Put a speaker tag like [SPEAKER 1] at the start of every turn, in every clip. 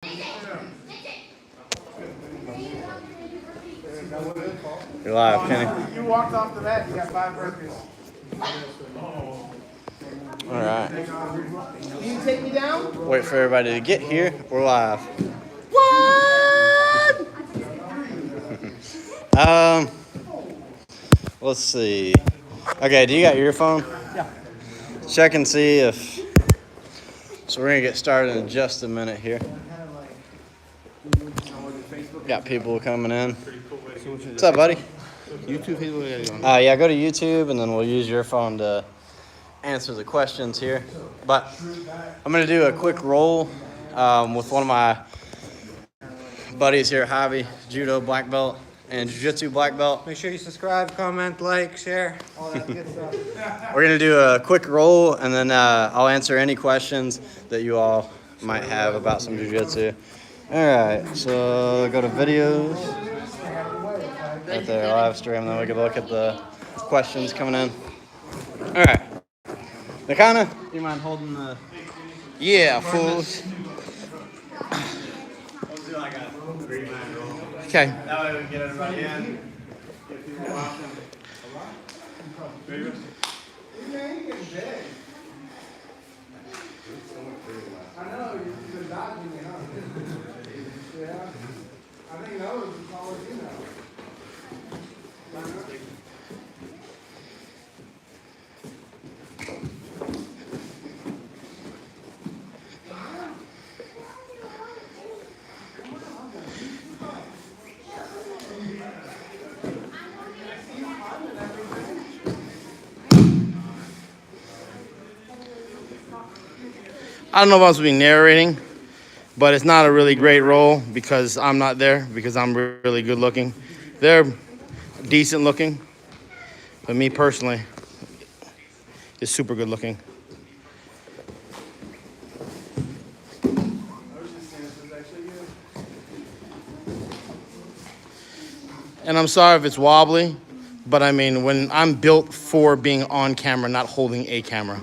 [SPEAKER 1] You're live, Kenny.
[SPEAKER 2] You walked off the mat, you got 5 burgers.
[SPEAKER 1] All right.
[SPEAKER 2] Can you take me down?
[SPEAKER 1] Wait for everybody to get here. We're live.
[SPEAKER 2] What?
[SPEAKER 1] Let's see. Okay, do you got your phone?
[SPEAKER 2] Yeah.
[SPEAKER 1] Check and see if. So we're gonna get started in just a minute here. Got people coming in. What's up, buddy?
[SPEAKER 3] YouTube, Facebook,
[SPEAKER 1] Yeah, go to YouTube and then we'll use your phone to answer the questions here. But I'm gonna do a quick roll with one of my buddies here at Hobby, Judo black belt and Jiu-Jitsu black belt.
[SPEAKER 3] Make sure you subscribe, comment, like, share, all that good stuff.
[SPEAKER 1] We're gonna do a quick roll and then I'll answer any questions that you all might have about some Jiu-Jitsu. All right, so go to videos. Right there, live stream, then we can look at the questions coming in. All right. Nakana, do you mind holding the...
[SPEAKER 3] Yeah, fools.
[SPEAKER 1] We'll do like a 3-man roll.
[SPEAKER 3] Okay.
[SPEAKER 1] That way we can get everybody in, get people watching.
[SPEAKER 2] I know, you've been dodging me, huh? Yeah. I think that was as tall as you know.
[SPEAKER 3] I don't know if I'm supposed to be narrating, but it's not a really great role because I'm not there, because I'm really good looking. They're decent looking, but me personally is super good looking. And I'm sorry if it's wobbly, but I mean, when I'm built for being on camera, not holding a camera.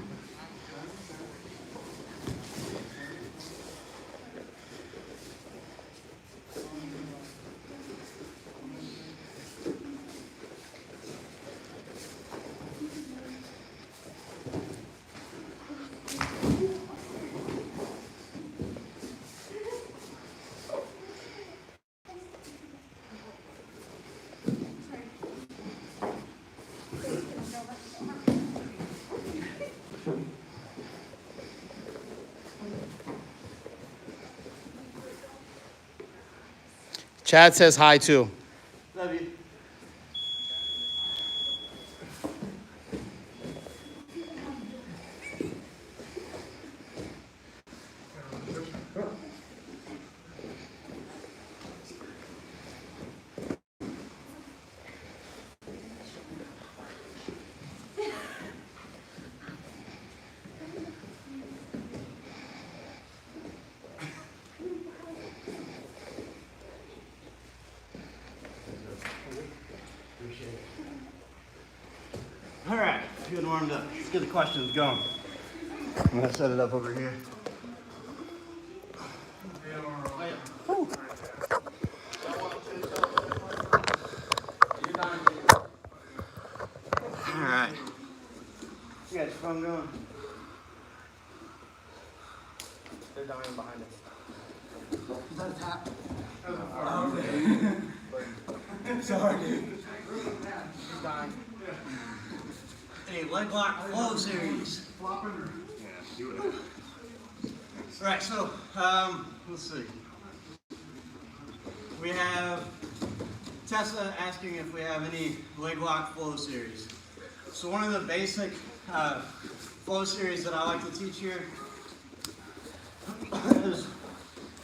[SPEAKER 3] Chad says hi too.
[SPEAKER 1] Love you. All right, good warmed up. Let's get the questions going. I'm gonna set it up over here. All right. You got your phone going? They're dying behind us.
[SPEAKER 2] Is that a tap?
[SPEAKER 1] Sorry, dude. He's dying. Hey, leg lock flow series. Right, so let's see. We have Tessa asking if we have any leg lock flow series. So one of the basic flow series that I like to teach here is,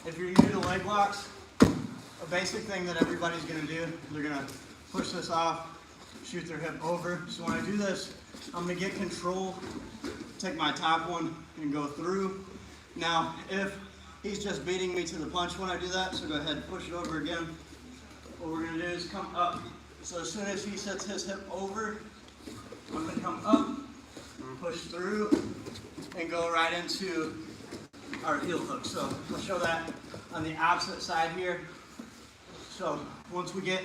[SPEAKER 1] if you're new to leg locks, a basic thing that everybody's gonna do, they're gonna push this off, shoot their hip over. So when I do this, I'm gonna get control, take my top one and go through. Now, if he's just beating me to the punch when I do that, so go ahead and push it over again. What we're gonna do is come up. So as soon as he sets his hip over, I'm gonna come up, push through, and go right into our heel hook. So we'll show that on the opposite side here. So once we get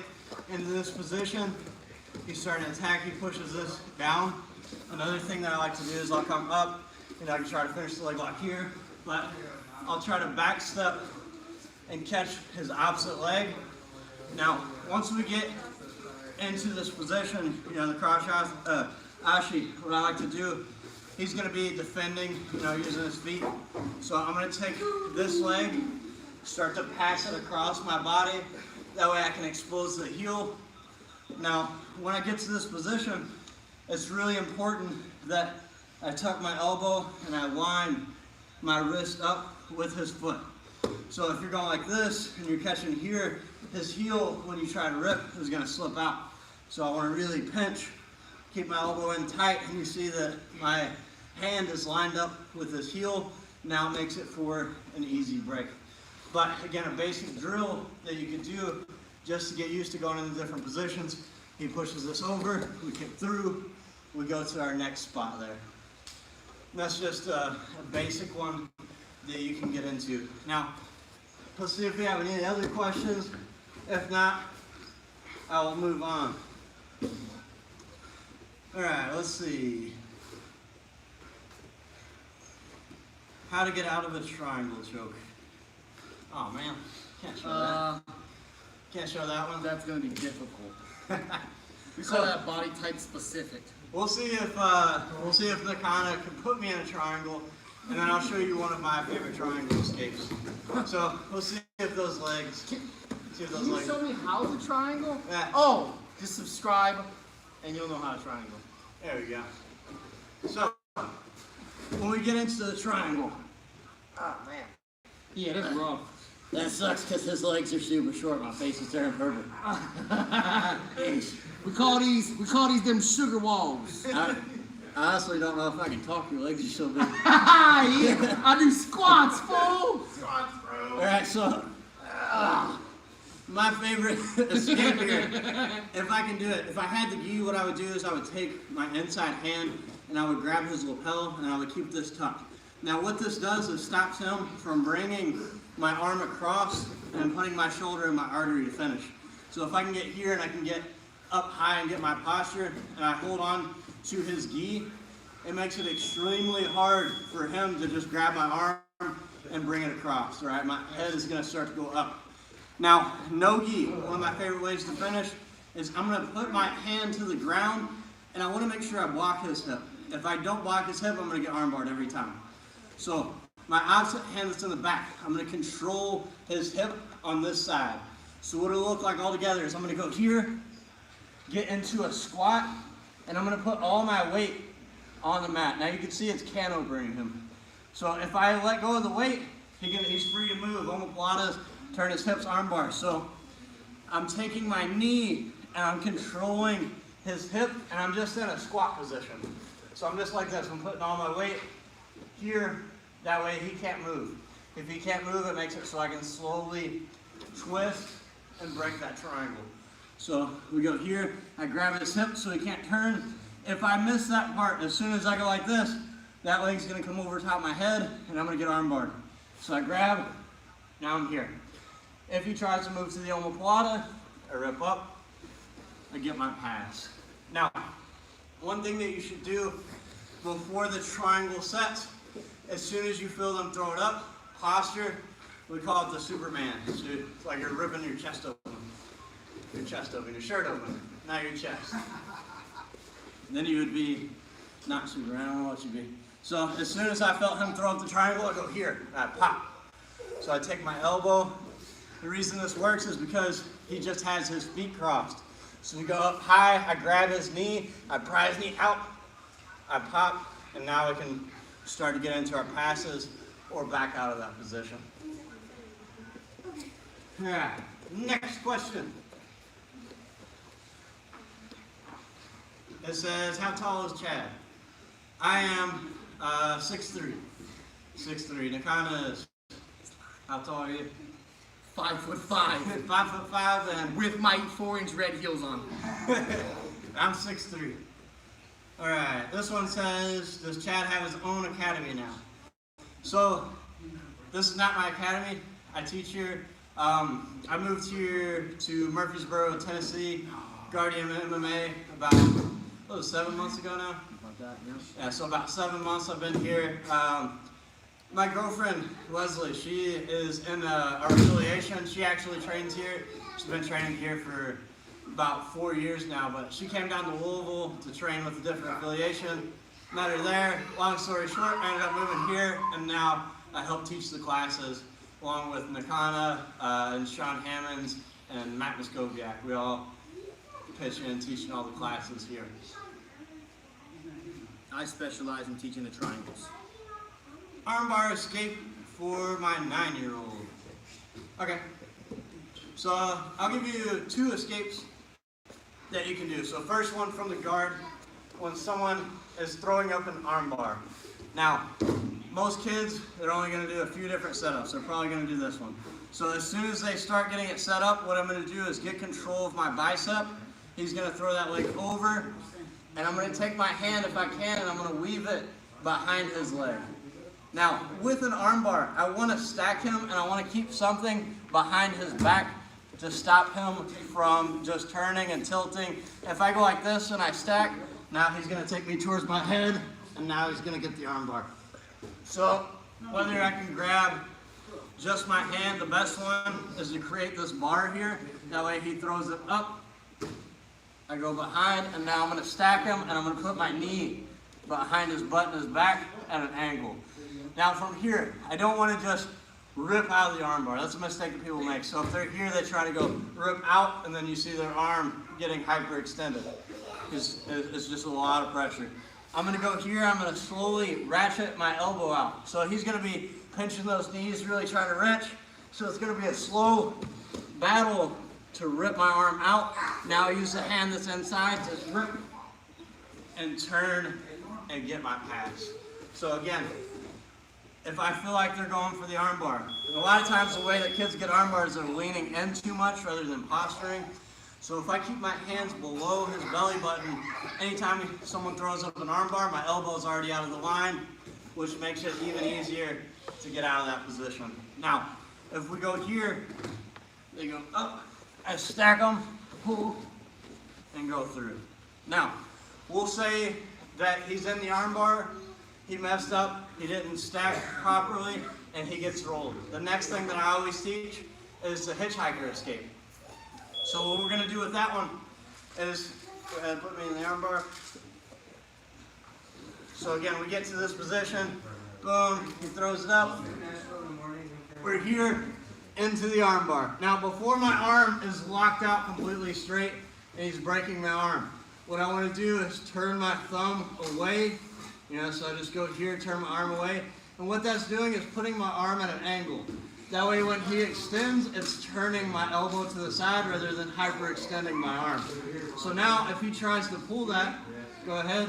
[SPEAKER 1] into this position, he's starting to attack, he pushes this down. Another thing that I like to do is I'll come up and I can try to finish the leg lock here, but I'll try to back step and catch his opposite leg. Now, once we get into this position, you know, the cross ashi, what I like to do, he's going to be defending, you know, using his feet. So I'm going to take this leg, start to pass it across my body. That way I can expose the heel. Now, when I get to this position, it's really important that I tuck my elbow and I line my wrist up with his foot. So if you're going like this and you're catching here, his heel, when you try to rip, is going to slip out. So I want to really pinch, keep my elbow in tight, and you see that my hand is lined up with his heel. Now it makes it for an easy break. But again, a basic drill that you could do just to get used to going into different positions. He pushes this over, we kick through, we go to our next spot there. And that's just a basic one that you can get into. Now, let's see if we have any other questions. If not, I will move on. All right, let's see. How to get out of a triangle choke. Oh man, can't show that. Can't show that one.
[SPEAKER 4] That's going to be difficult. We call that body type specific.
[SPEAKER 1] We'll see if Nakana can put me in a triangle, and then I'll show you one of my favorite triangle escapes. So we'll see if those legs.
[SPEAKER 4] Can you show me how to triangle?
[SPEAKER 1] Yeah.
[SPEAKER 4] Oh, just subscribe, and you'll know how to triangle.
[SPEAKER 1] There we go. So when we get into the triangle, oh man,
[SPEAKER 4] Yeah, that's rough.
[SPEAKER 1] that sucks because his legs are super short. My face is turning purple.
[SPEAKER 4] We call these them sugar walls.
[SPEAKER 1] I honestly don't know if I can talk. Your legs are so big.
[SPEAKER 4] Yeah, I do squats, fool.
[SPEAKER 1] All right, so my favorite escape here, if I can do it, if I had the gi, what I would do is I would take my inside hand and I would grab his lapel and I would keep this tucked. Now what this does is stops him from bringing my arm across and putting my shoulder in my artery to finish. So if I can get here and I can get up high and get my posture and I hold on to his gi, it makes it extremely hard for him to just grab my arm and bring it across, all right? My head is gonna start to go up. Now, no gi, one of my favorite ways to finish is I'm gonna put my hand to the ground and I wanna make sure I block his hip. If I don't block his hip, I'm gonna get armbarred every time. So, my opposite hand that's in the back, I'm gonna control his hip on this side. So what it'll look like all together is I'm gonna go here, get into a squat, and I'm gonna put all my weight on the mat. Now you can see it's canobering him. So if I let go of the weight, he's free to move. Omoplatas, turn his hips, armbar. So I'm taking my knee and I'm controlling his hip and I'm just in a squat position. So I'm just like this. I'm putting all my weight here. That way he can't move. If he can't move, it makes it so I can slowly twist and break that triangle. So we go here, I grab his hip so he can't turn. If I miss that part, as soon as I go like this, that leg's gonna come over top of my head and I'm gonna get armbarred. So I grab, now I'm here. If he tries to move to the omoplata, I rip up, I get my pass. Now, one thing that you should do before the triangle sets, as soon as you feel them throw it up, posture, we call it the Superman. So it's like you're ripping your chest open. Your chest open, your shirt open, now your chest. Then you would be not Superman, I don't know what you'd be. So as soon as I felt him throw up the triangle, I go here, and I pop. So I take my elbow. The reason this works is because he just has his feet crossed. So we go up high, I grab his knee, I pry his knee out, I pop, and now we can start to get into our passes or back out of that position. All right, next question. It says, how tall is Chad? I am 6'3". 6'3". Nakana is, how tall are you?
[SPEAKER 4] 5'5".
[SPEAKER 1] 5'5" and
[SPEAKER 4] With my 4-inch red heels on.
[SPEAKER 1] I'm 6'3". All right, this one says, does Chad have his own academy now? So, this is not my academy. I teach here. I moved here to Murfreesboro, Tennessee, Guardian MMA about 7 months ago now.
[SPEAKER 4] About that, yeah.
[SPEAKER 1] Yeah, so about 7 months I've been here. My girlfriend, Leslie, she is in our affiliation. She actually trains here. She's been training here for about 4 years now, but she came down to Louisville to train with a different affiliation. Met her there. Long story short, I ended up moving here, and now I help teach the classes along with Nakana and Sean Hammonds and Matt Muscoviak. We all pitch in teaching all the classes here.
[SPEAKER 4] I specialize in teaching the triangles.
[SPEAKER 1] Armbar escape for my 9-year-old. Okay, so I'll give you 2 escapes that you can do. So first one from the guard, when someone is throwing up an armbar. Now, most kids, they're only going to do a few different setups. They're probably going to do this one. So as soon as they start getting it set up, what I'm going to do is get control of my bicep. He's going to throw that leg over, and I'm going to take my hand if I can, and I'm going to weave it behind his leg. Now, with an armbar, I want to stack him, and I want to keep something behind his back to stop him from just turning and tilting. If I go like this and I stack, now he's going to take me towards my head, and now he's going to get the armbar. So, whether I can grab just my hand, the best one is to create this bar here. That way he throws it up, I go behind, and now I'm going to stack him, and I'm going to put my knee behind his butt and his back at an angle. Now from here, I don't want to just rip out of the armbar. That's a mistake that people make. So if they're here, they try to go rip out, and then you see their arm getting hyperextended. It's just a lot of pressure. I'm going to go here. I'm going to slowly ratchet my elbow out. So he's going to be pinching those knees, really trying to wrench. So it's going to be a slow battle to rip my arm out. Now I use the hand that's inside to rip and turn and get my pass. So again, if I feel like they're going for the armbar, a lot of times the way that kids get armbars, they're leaning in too much rather than posturing. So if I keep my hands below his belly button, anytime someone throws up an armbar, my elbow's already out of the line, which makes it even easier to get out of that position. Now, if we go here, they go up, I stack them, pull, and go through. Now, we'll say that he's in the armbar, he messed up, he didn't stack properly, and he gets rolled. The next thing that I always teach is the hitchhiker escape. So what we're going to do with that one is, go ahead and put me in the armbar. So again, we get to this position, boom, he throws it up. We're here into the armbar. Now before my arm is locked out completely straight and he's breaking my arm, what I want to do is turn my thumb away. So I just go here, turn my arm away. And what that's doing is putting my arm at an angle. That way when he extends, it's turning my elbow to the side rather than hyperextending my arm. So now if he tries to pull that, go ahead.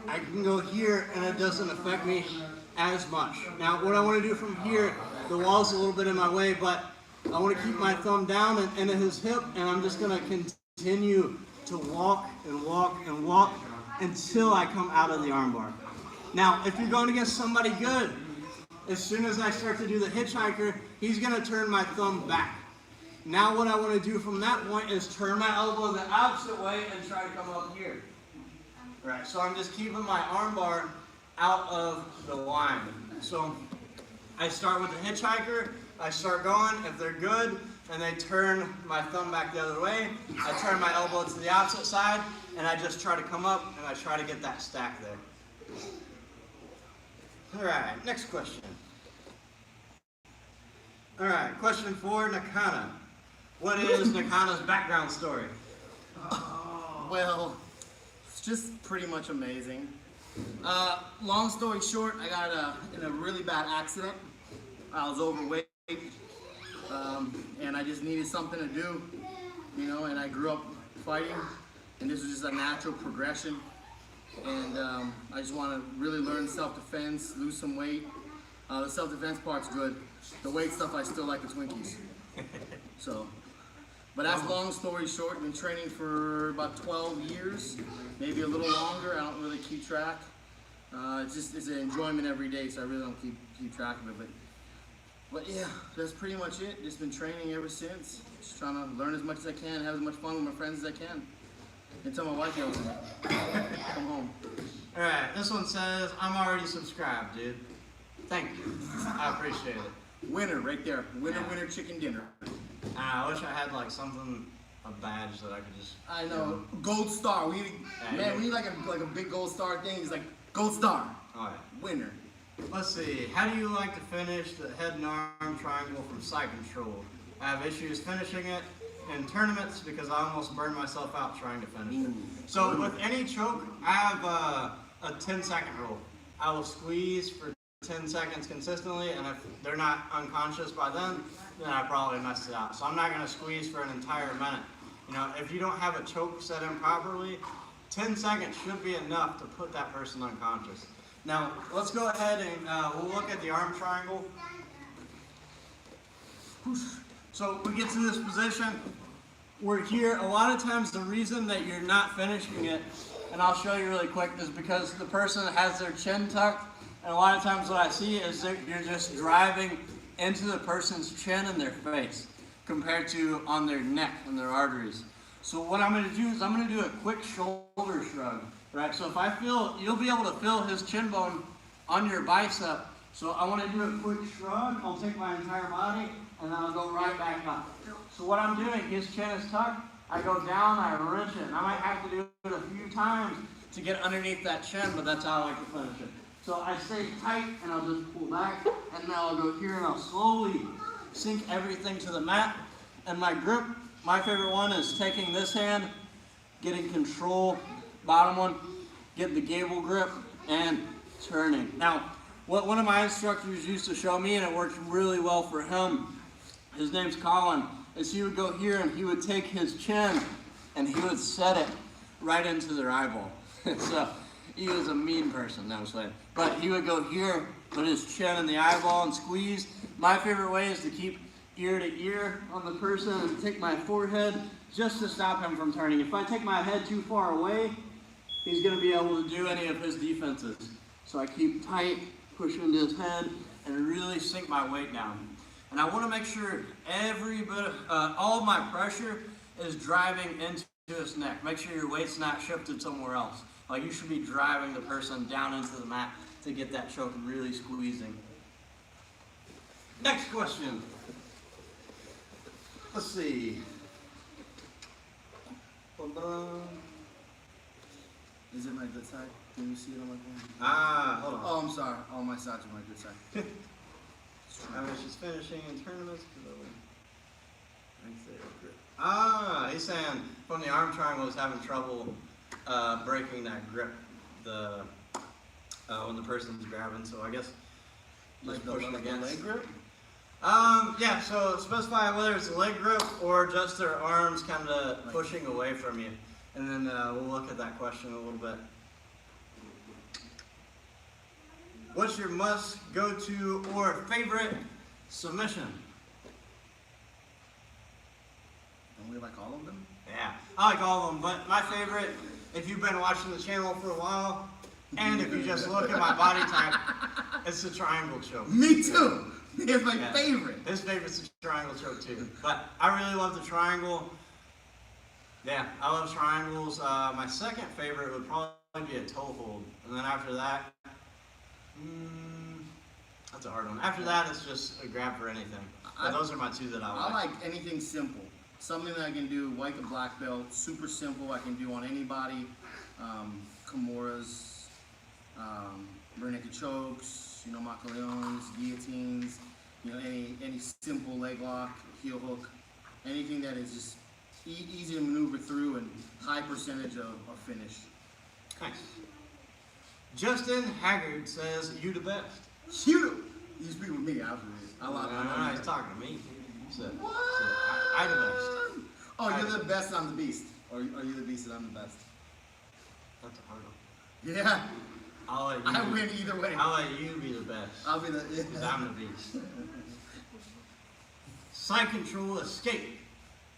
[SPEAKER 1] I can go here and it doesn't affect me as much. Now what I want to do from here, the wall's a little bit in my way, but I want to keep my thumb down and into his hip, and I'm just going to continue to walk and walk and walk until I come out of the armbar. Now, if you're going against somebody good, as soon as I start to do the hitchhiker, he's going to turn my thumb back. Now what I want to do from that point is turn my elbow the opposite way and try to come up here. Right, so I'm just keeping my armbar out of the line. So I start with the hitchhiker, I start going, if they're good, and they turn my thumb back the other way, I turn my elbow to the opposite side, and I just try to come up, and I try to get that stack there. Alright, next question. Alright, question 4, Nakana. What is Nakana's background story?
[SPEAKER 4] Well, it's just pretty much amazing. Long story short, I got in a really bad accident. I was overweight, and I just needed something to do, and I grew up fighting, and this was just a natural progression. And I just want to really learn self-defense, lose some weight. The self-defense part's good. The weight stuff, I still like the Twinkies. So, but that's long story short. I've been training for about 12 years, maybe a little longer. I don't really keep track. It's an enjoyment every day, so I really don't keep track of it. But But yeah, that's pretty much it. Just been training ever since. Just trying to learn as much as I can, have as much fun with my friends as I can. And tell my wife I was in it. Come home.
[SPEAKER 1] All right, this one says, I'm already subscribed, dude. Thank you. I appreciate it.
[SPEAKER 4] Winner right there. Winner, winner, chicken dinner.
[SPEAKER 1] I wish I had like something, a badge that I could just.
[SPEAKER 4] I know. Gold star. We need, we need like a big gold star thing. It's like gold star.
[SPEAKER 1] All right.
[SPEAKER 4] Winner.
[SPEAKER 1] Let's see. How do you like to finish the head and arm triangle from side control? I have issues finishing it in tournaments because I almost burned myself out trying to finish it. So with any choke, I have a 10-second rule. I will squeeze for 10 seconds consistently, and if they're not unconscious by then I probably messed it out. So I'm not going to squeeze for an entire minute. You know, if you don't have a choke set in properly, 10 seconds should be enough to put that person unconscious. Now, let's go ahead and we'll look at the arm triangle. So we get to this position. We're here. A lot of times the reason that you're not finishing it, and I'll show you really quick, is because the person has their chin tucked. And a lot of times what I see is that you're just driving into the person's chin and their face compared to on their neck and their arteries. So what I'm going to do is I'm going to do a quick shoulder shrug. Right, so if I feel, you'll be able to feel his chin bone on your bicep. So I want to do a quick shrug. I'll take my entire body and then I'll go right back up. So what I'm doing, his chin is tucked. I go down, I wrench it. And I might have to do it a few times to get underneath that chin, but that's how I like to finish it. So I stay tight and I'll just pull back. And now I'll go here and I'll slowly sink everything to the mat. And my grip, my favorite one is taking this hand, getting control. Bottom one, get the gable grip, and turning. Now, what one of my instructors used to show me, and it worked really well for him, his name's Colin, is he would go here and he would take his chin and he would set it right into their eyeball. So, he was a mean person, no, I'm saying. But he would go here, put his chin in the eyeball and squeeze. My favorite way is to keep ear to ear on the person and take my forehead just to stop him from turning. If I take my head too far away, he's going to be able to do any of his defenses. So I keep tight, push into his head, and really sink my weight down. And I want to make sure every bit of, all of my pressure is driving into his neck. Make sure your weight's not shifted somewhere else. Like you should be driving the person down into the mat to get that choke and really squeezing. Next question. Let's see.
[SPEAKER 4] Is it my good side? Can you see it on my phone?
[SPEAKER 1] Hold on.
[SPEAKER 4] Oh, I'm sorry. All my sides are my good side.
[SPEAKER 1] I mean, she's finishing in tournaments. He's saying from the arm triangle is having trouble breaking that grip when the person's grabbing. So I guess just pushing against.
[SPEAKER 4] Leg grip?
[SPEAKER 1] Yeah, so specify whether it's a leg grip or just their arms kind of pushing away from you. And then we'll look at that question a little bit. What's your must go-to or favorite submission?
[SPEAKER 4] Don't we like all of them?
[SPEAKER 1] Yeah, I like all of them, but my favorite, if you've been watching the channel for a while, and if you just look at my body type, it's the triangle choke.
[SPEAKER 4] Me too! It's my favorite.
[SPEAKER 1] His favorite's the triangle choke too. But I really love the triangle. Yeah, I love triangles. My second favorite would probably be a toe hold. And then after that, that's a hard one. After that, it's just a grab for anything. But those are my two that I like.
[SPEAKER 4] I like anything simple. Something that I can do, white to black belt, super simple. I can do on anybody. Kimuras, rear naked chokes, Makaleones, guillotines, any simple leg lock, heel hook, anything that is just easy to maneuver through and high percentage of finish.
[SPEAKER 1] Nice. Justin Haggard says, you the best.
[SPEAKER 4] You speak with me, obviously.
[SPEAKER 1] No, he's talking to me. Said,
[SPEAKER 4] What?
[SPEAKER 1] I the best.
[SPEAKER 4] Oh, you're the best and I'm the beast. Or are you the beast and I'm the best?
[SPEAKER 1] That's a hard one.
[SPEAKER 4] Yeah.
[SPEAKER 1] I'll let you.
[SPEAKER 4] I win either way.
[SPEAKER 1] I'll let you be the best.
[SPEAKER 4] I'll be the...
[SPEAKER 1] Because I'm the beast. Side control escape.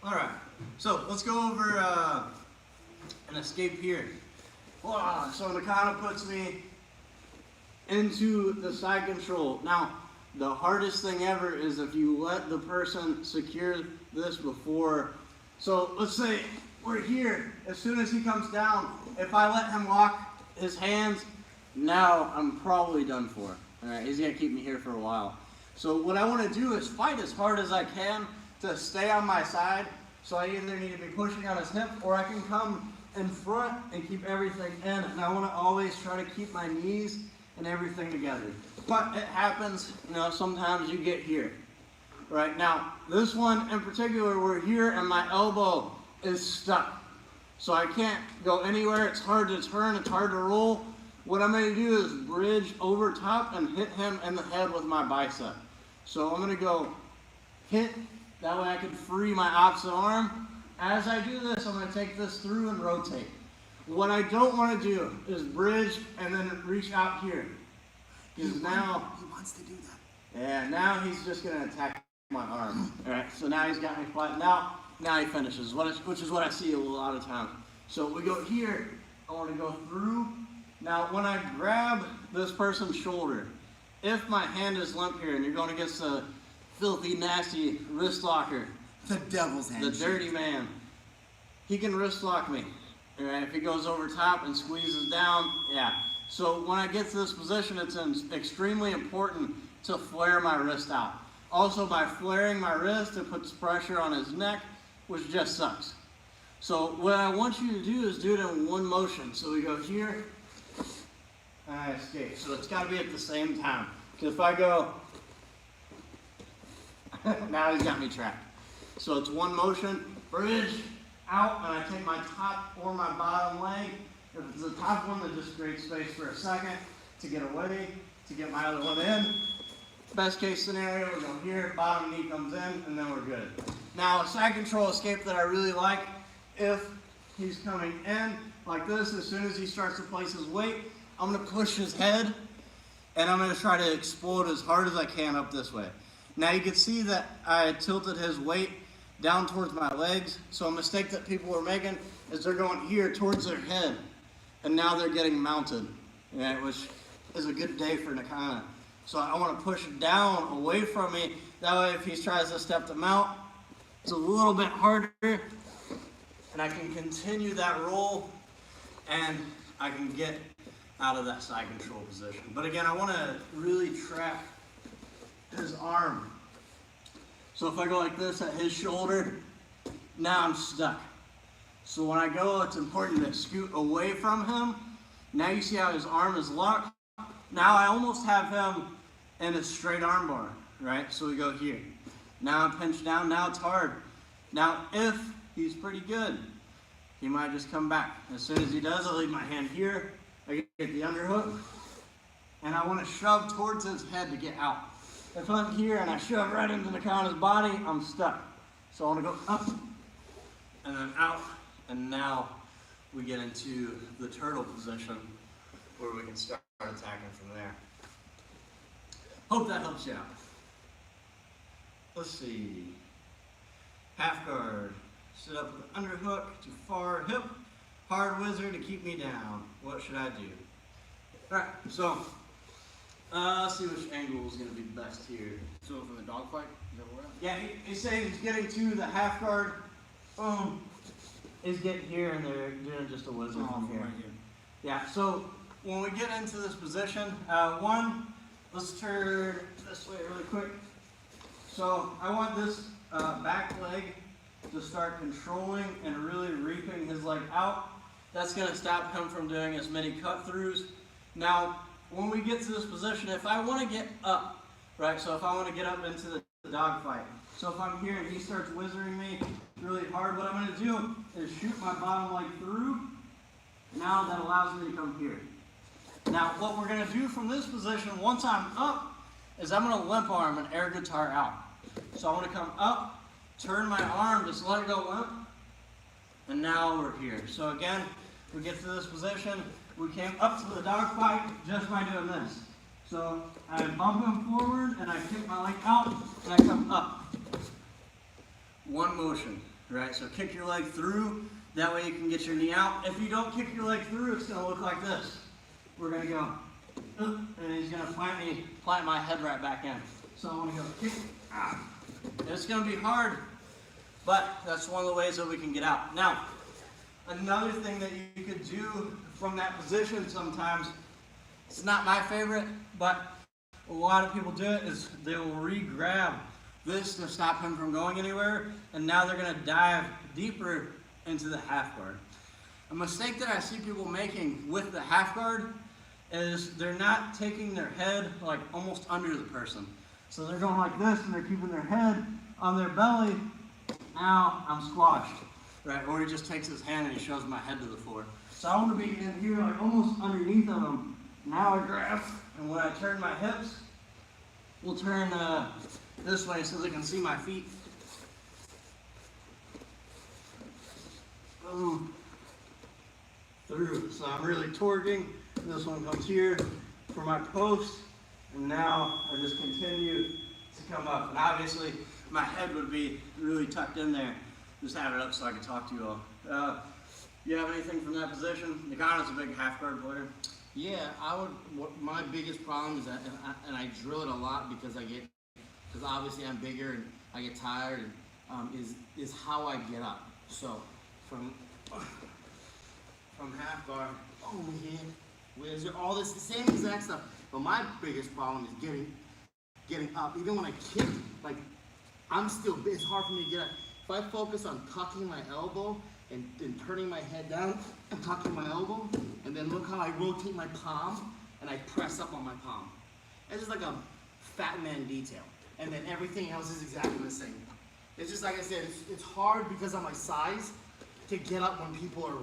[SPEAKER 1] Alright, so let's go over an escape here. So Nakana puts me into the side control. Now, The hardest thing ever is if you let the person secure this before. So let's say we're here. As soon as he comes down, if I let him lock his hands, now I'm probably done for. All right, he's gonna keep me here for a while. So what I want to do is fight as hard as I can to stay on my side. So I either need to be pushing on his hip, or I can come in front and keep everything in. And I want to always try to keep my knees and everything together. But it happens, you know, sometimes you get here. Right now, this one in particular, we're here and my elbow is stuck. So I can't go anywhere. It's hard to turn, it's hard to roll. What I'm going to do is bridge over top and hit him in the head with my bicep. So I'm going to go hit, that way I can free my opposite arm. As I do this, I'm going to take this through and rotate. What I don't want to do is bridge and then reach out here. Because now,
[SPEAKER 4] He wants to do that.
[SPEAKER 1] yeah, now he's just going to attack my arm. All right, so now he's got me flat. Now he finishes, which is what I see a lot of times. So we go here, I want to go through. Now when I grab this person's shoulder, if my hand is limp here and you're going against a filthy, nasty wrist locker,
[SPEAKER 4] The devil's hand.
[SPEAKER 1] the dirty man, he can wrist lock me. All right, if he goes over top and squeezes down, yeah. So when I get to this position, it's extremely important to flare my wrist out. Also, by flaring my wrist, it puts pressure on his neck, which just sucks. So what I want you to do is do it in one motion. So we go here, and I escape. So it's got to be at the same time. Because if I go, now he's got me trapped. So it's one motion, bridge, out, and I take my top or my bottom leg. If it's the top one, then just create space for a second to get away, to get my other one in. Best case scenario, we go here, bottom knee comes in, and then we're good. Now, a side control escape that I really like, if he's coming in like this, as soon as he starts to place his weight, I'm gonna push his head, and I'm gonna try to explode as hard as I can up this way. Now you can see that I tilted his weight down towards my legs, so a mistake that people are making is they're going here towards their head, and now they're getting mounted, yeah, which is a good day for Nakana. So I want to push down away from me. That way if he tries to step to mount, it's a little bit harder. And I can continue that roll and I can get out of that side control position. But again, I want to really trap his arm. So if I go like this at his shoulder, now I'm stuck. So when I go, it's important to scoot away from him. Now you see how his arm is locked. Now I almost have him in a straight arm bar, right? So we go here. Now I'm pinched down, now it's hard. Now if he's pretty good, he might just come back. As soon as he does, I leave my hand here, I get the underhook, and I want to shove towards his head to get out. If I'm here and I shove right into Nakana's body, I'm stuck. So I want to go up, and then out, and now we get into the turtle position where we can start attacking from there. Hope that helps you out. Let's see. Half guard. Sit up with an underhook to far hip. Hard wizard to keep me down. What should I do? Alright, so let's see which angle is going to be best here.
[SPEAKER 4] So from the dogfight, is that where we're at?
[SPEAKER 1] Yeah, he's saying he's getting to the half guard. Is getting here and they're doing just a wizard from here.
[SPEAKER 4] Right here.
[SPEAKER 1] Yeah, so when we get into this position, let's turn this way really quick. So I want this back leg to start controlling and really reaping his leg out. That's going to stop him from doing as many cut throughs. Now, when we get to this position, if I want to get up, right, so if I want to get up into the dog fight, so if I'm here and he starts wizarding me really hard, what I'm going to do is shoot my bottom leg through. Now that allows me to come here. Now what we're going to do from this position, once I'm up, is I'm going to limp arm an air guitar out. So I want to come up, turn my arm, just let it go limp, and now we're here. So again, we get to this position, we came up to the dog fight just by doing this. So I bump him forward and I kick my leg out and I come up. One motion, right? So kick your leg through, that way you can get your knee out. If you don't kick your leg through, it's gonna look like this. We're gonna go, and he's gonna plant my head right back in. So I want to go kick. It's going to be hard, but that's one of the ways that we can get out. Now, another thing that you could do from that position sometimes, it's not my favorite, but a lot of people do it, is they'll re-grab this to stop him from going anywhere, and now they're going to dive deeper into the half guard. A mistake that I see people making with the half guard is they're not taking their head like almost under the person. So they're going like this and they're keeping their head on their belly. Now I'm squashed, right? Or he just takes his hand and he shoves my head to the floor. So I want to be in here like almost underneath of him. Now I grab, and when I turn my hips, we'll turn this way so they can see my feet. Boom. Through. So I'm really torquing. This one comes here for my post, and now I just continue to come up. And obviously, my head would be really tucked in there. Just have it up so I can talk to you all. You have anything from that position? Nakana's a big half guard player.
[SPEAKER 3] Yeah, I would. My biggest problem is that, and I drill it a lot because obviously I'm bigger and I get tired. And, is how I get up. So from half guard overhead, where's all this the same exact stuff. But my biggest problem is getting up. Even when I kick, like I'm still. It's hard for me to get up. If I focus on tucking my elbow and turning my head down and tucking my elbow, and then look how I rotate my palm and I press up on my palm. It's just like a fat man detail. And then everything else is exactly the same. It's just like I said, it's hard because of my size to get up when people are,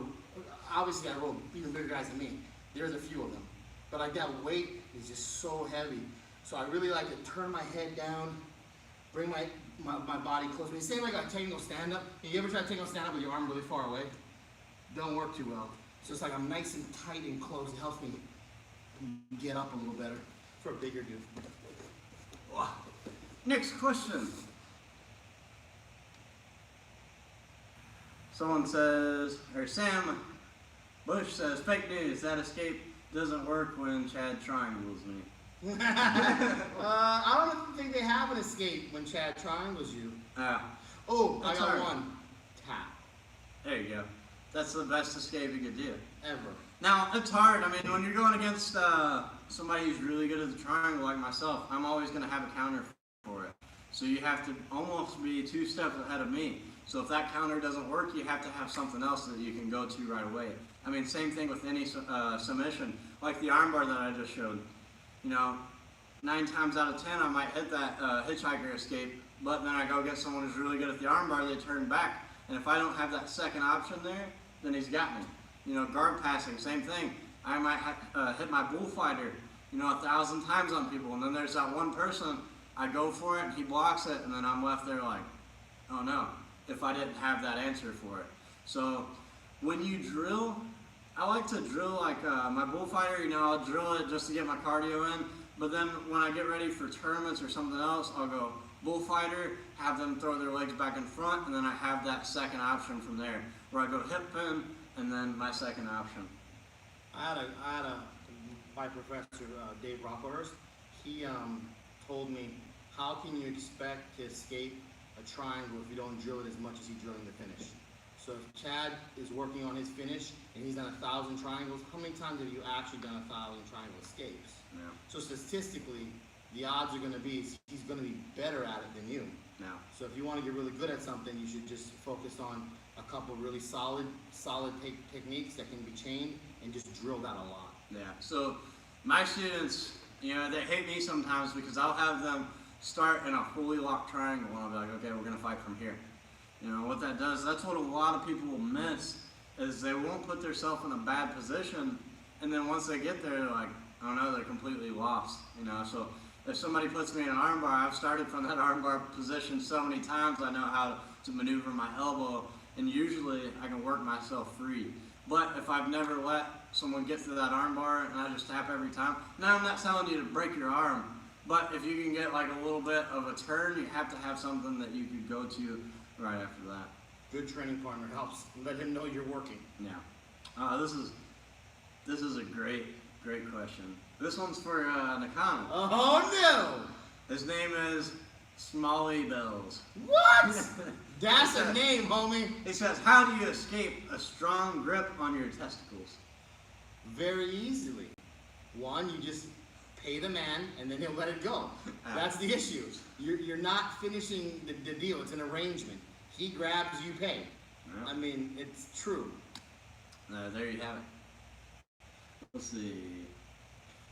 [SPEAKER 3] obviously I roll even bigger guys than me. There's a few of them. But like that weight is just so heavy. So I really like to turn my head down, bring my body close to me. Same like a technical stand-up. You ever try to take a stand-up with your arm really far away? Don't work too well. So it's like I'm nice and tight and close. It helps me get up a little better for a bigger dude.
[SPEAKER 1] Wow. Next question. Someone says, or Sam Bush says, fake news, that escape doesn't work when Chad triangles me.
[SPEAKER 3] I don't think they have an escape when Chad triangles you. Oh, I got one. Tap.
[SPEAKER 1] There you go. That's the best escape you could do.
[SPEAKER 3] Ever.
[SPEAKER 1] Now, it's hard. I mean, when you're going against somebody who's really good at the triangle like myself, I'm always going to have a counter for it. So you have to almost be 2 steps ahead of me. So if that counter doesn't work, you have to have something else that you can go to right away. I mean, same thing with any submission, like the armbar that I just showed. You know, 9 times out of 10, I might hit that hitchhiker escape, but then I go get someone who's really good at the armbar, they turn back. And if I don't have that second option there, then he's got me. You know, guard passing, same thing. I might hit my bullfighter, 1,000 times on people, and then there's that one person, I go for it, and he blocks it, and then I'm left there like, oh no, if I didn't have that answer for it. So when you drill, I like to drill like my bullfighter, I'll drill it just to get my cardio in, but then when I get ready for tournaments or something else, I'll go bullfighter, have them throw their legs back in front, and then I have that second option from there, where I go hip pin, and then my second option.
[SPEAKER 3] My professor, Dave Rockhurst, he told me, how can you expect to escape a triangle if you don't drill it as much as he's drilling the finish? So if Chad is working on his finish and he's done 1,000 triangles, how many times have you actually done 1,000 triangle escapes?
[SPEAKER 1] Yeah.
[SPEAKER 3] So statistically, the odds are going to be he's going to be better at it than you.
[SPEAKER 1] Yeah.
[SPEAKER 3] So if you want to get really good at something, you should just focus on a couple really solid techniques that can be chained and just drill that a lot.
[SPEAKER 1] Yeah. So my students, they hate me sometimes because I'll have them start in a fully locked triangle and I'll be like, okay, we're going to fight from here. What that does, that's what a lot of people will miss, is they won't put themselves in a bad position, and then once they get there, they're like, oh no, they're completely lost, So if somebody puts me in an armbar, I've started from that armbar position so many times, I know how to maneuver my elbow, and usually I can work myself free. But if I've never let someone get through that armbar and I just tap every time, now I'm not telling you to break your arm, but if you can get like a little bit of a turn, you have to have something that you could go to right after that.
[SPEAKER 3] Good training partner helps. Let him know you're working.
[SPEAKER 1] Yeah. This is a great question. This one's for Nakana.
[SPEAKER 3] Oh no!
[SPEAKER 1] His name is Smalley Bells.
[SPEAKER 4] What? That's a name, homie.
[SPEAKER 1] He says, how do you escape a strong grip on your testicles?
[SPEAKER 4] Very easily. One, you just pay the man, and then he'll let it go. That's the issue. You're not finishing the deal. It's an arrangement. He grabs, you pay.
[SPEAKER 1] Yeah.
[SPEAKER 4] I mean, it's true.
[SPEAKER 1] There you have it. Let's see.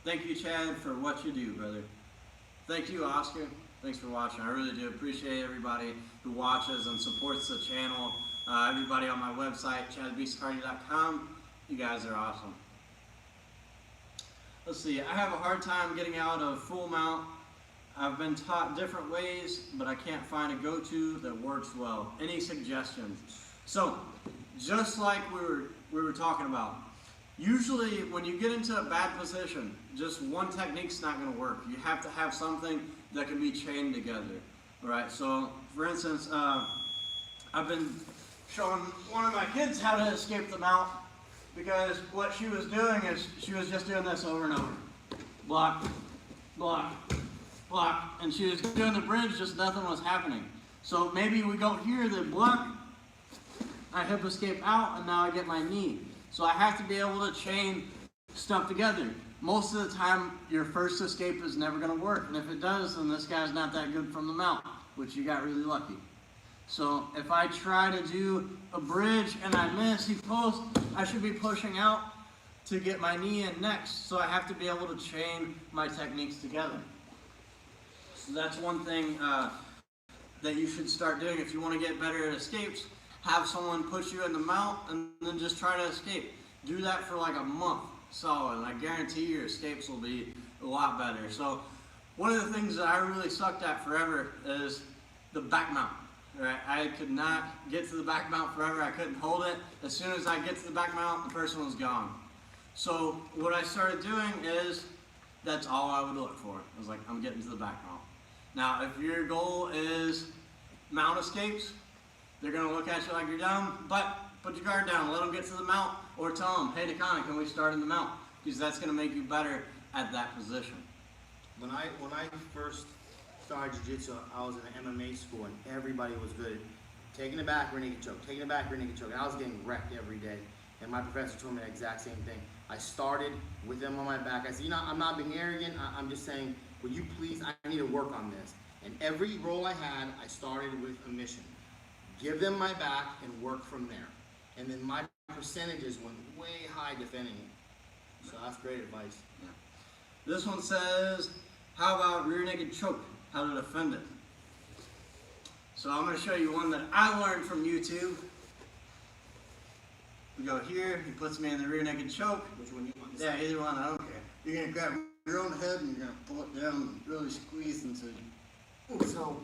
[SPEAKER 1] Thank you, Chad, for what you do, brother. Thank you, Oscar. Thanks for watching. I really do appreciate everybody who watches and supports the channel. Everybody on my website, chadbeastcardio.com. You guys are awesome. Let's see. I have a hard time getting out of full mount. I've been taught different ways, but I can't find a go-to that works well. Any suggestions? So, just like we were talking about, usually when you get into a bad position, just one technique's not going to work. You have to have something that can be chained together. All right. So, for instance, I've been showing one of my kids how to escape the mount, because what she was doing is she was just doing this over and over. Block, block, block. And she was doing the bridge, just nothing was happening. So maybe we go here, then block, I hip escape out, and now I get my knee. So I have to be able to chain stuff together. Most of the time, your first escape is never going to work. And if it does, then this guy's not that good from the mount, which you got really lucky. So if I try to do a bridge and I miss, he posts, I should be pushing out to get my knee in next. So I have to be able to chain my techniques together. So that's one thing that you should start doing if you want to get better at escapes. Have someone push you in the mount and then just try to escape. Do that for like a month solid, and I guarantee your escapes will be a lot better. So one of the things that I really sucked at forever is the back mount. Right? I could not get to the back mount forever. I couldn't hold it. As soon as I get to the back mount, the person was gone. So what I started doing is, that's all I would look for. I was like, I'm getting to the back mount. Now, if your goal is mount escapes, they're going to look at you like you're dumb, but put your guard down, let them get to the mount, or tell them, hey, Nakana, can we start in the mount? Because that's going to make you better at that position.
[SPEAKER 4] When I first started jiu-jitsu, I was in an MMA school, and everybody was good at taking it back, rear naked choke, taking it back, rear naked choke. And I was getting wrecked every day. And my professor told me the exact same thing. I started with them on my back. I said, you know, I'm not being arrogant. I'm just saying, would you please, I need to work on this. And every role I had, I started with a mission. Give them my back and work from there. And then my percentages went way high defending it. So that's great advice.
[SPEAKER 1] Yeah. This one says, how about rear naked choke? How to defend it. So I'm going to show you one that I learned from YouTube. We go here, he puts me in the rear naked choke.
[SPEAKER 4] Which one you want?
[SPEAKER 1] Yeah, either one, I don't care. You're going to grab your own head and you're going to pull it down and really squeeze into
[SPEAKER 4] Ooh, so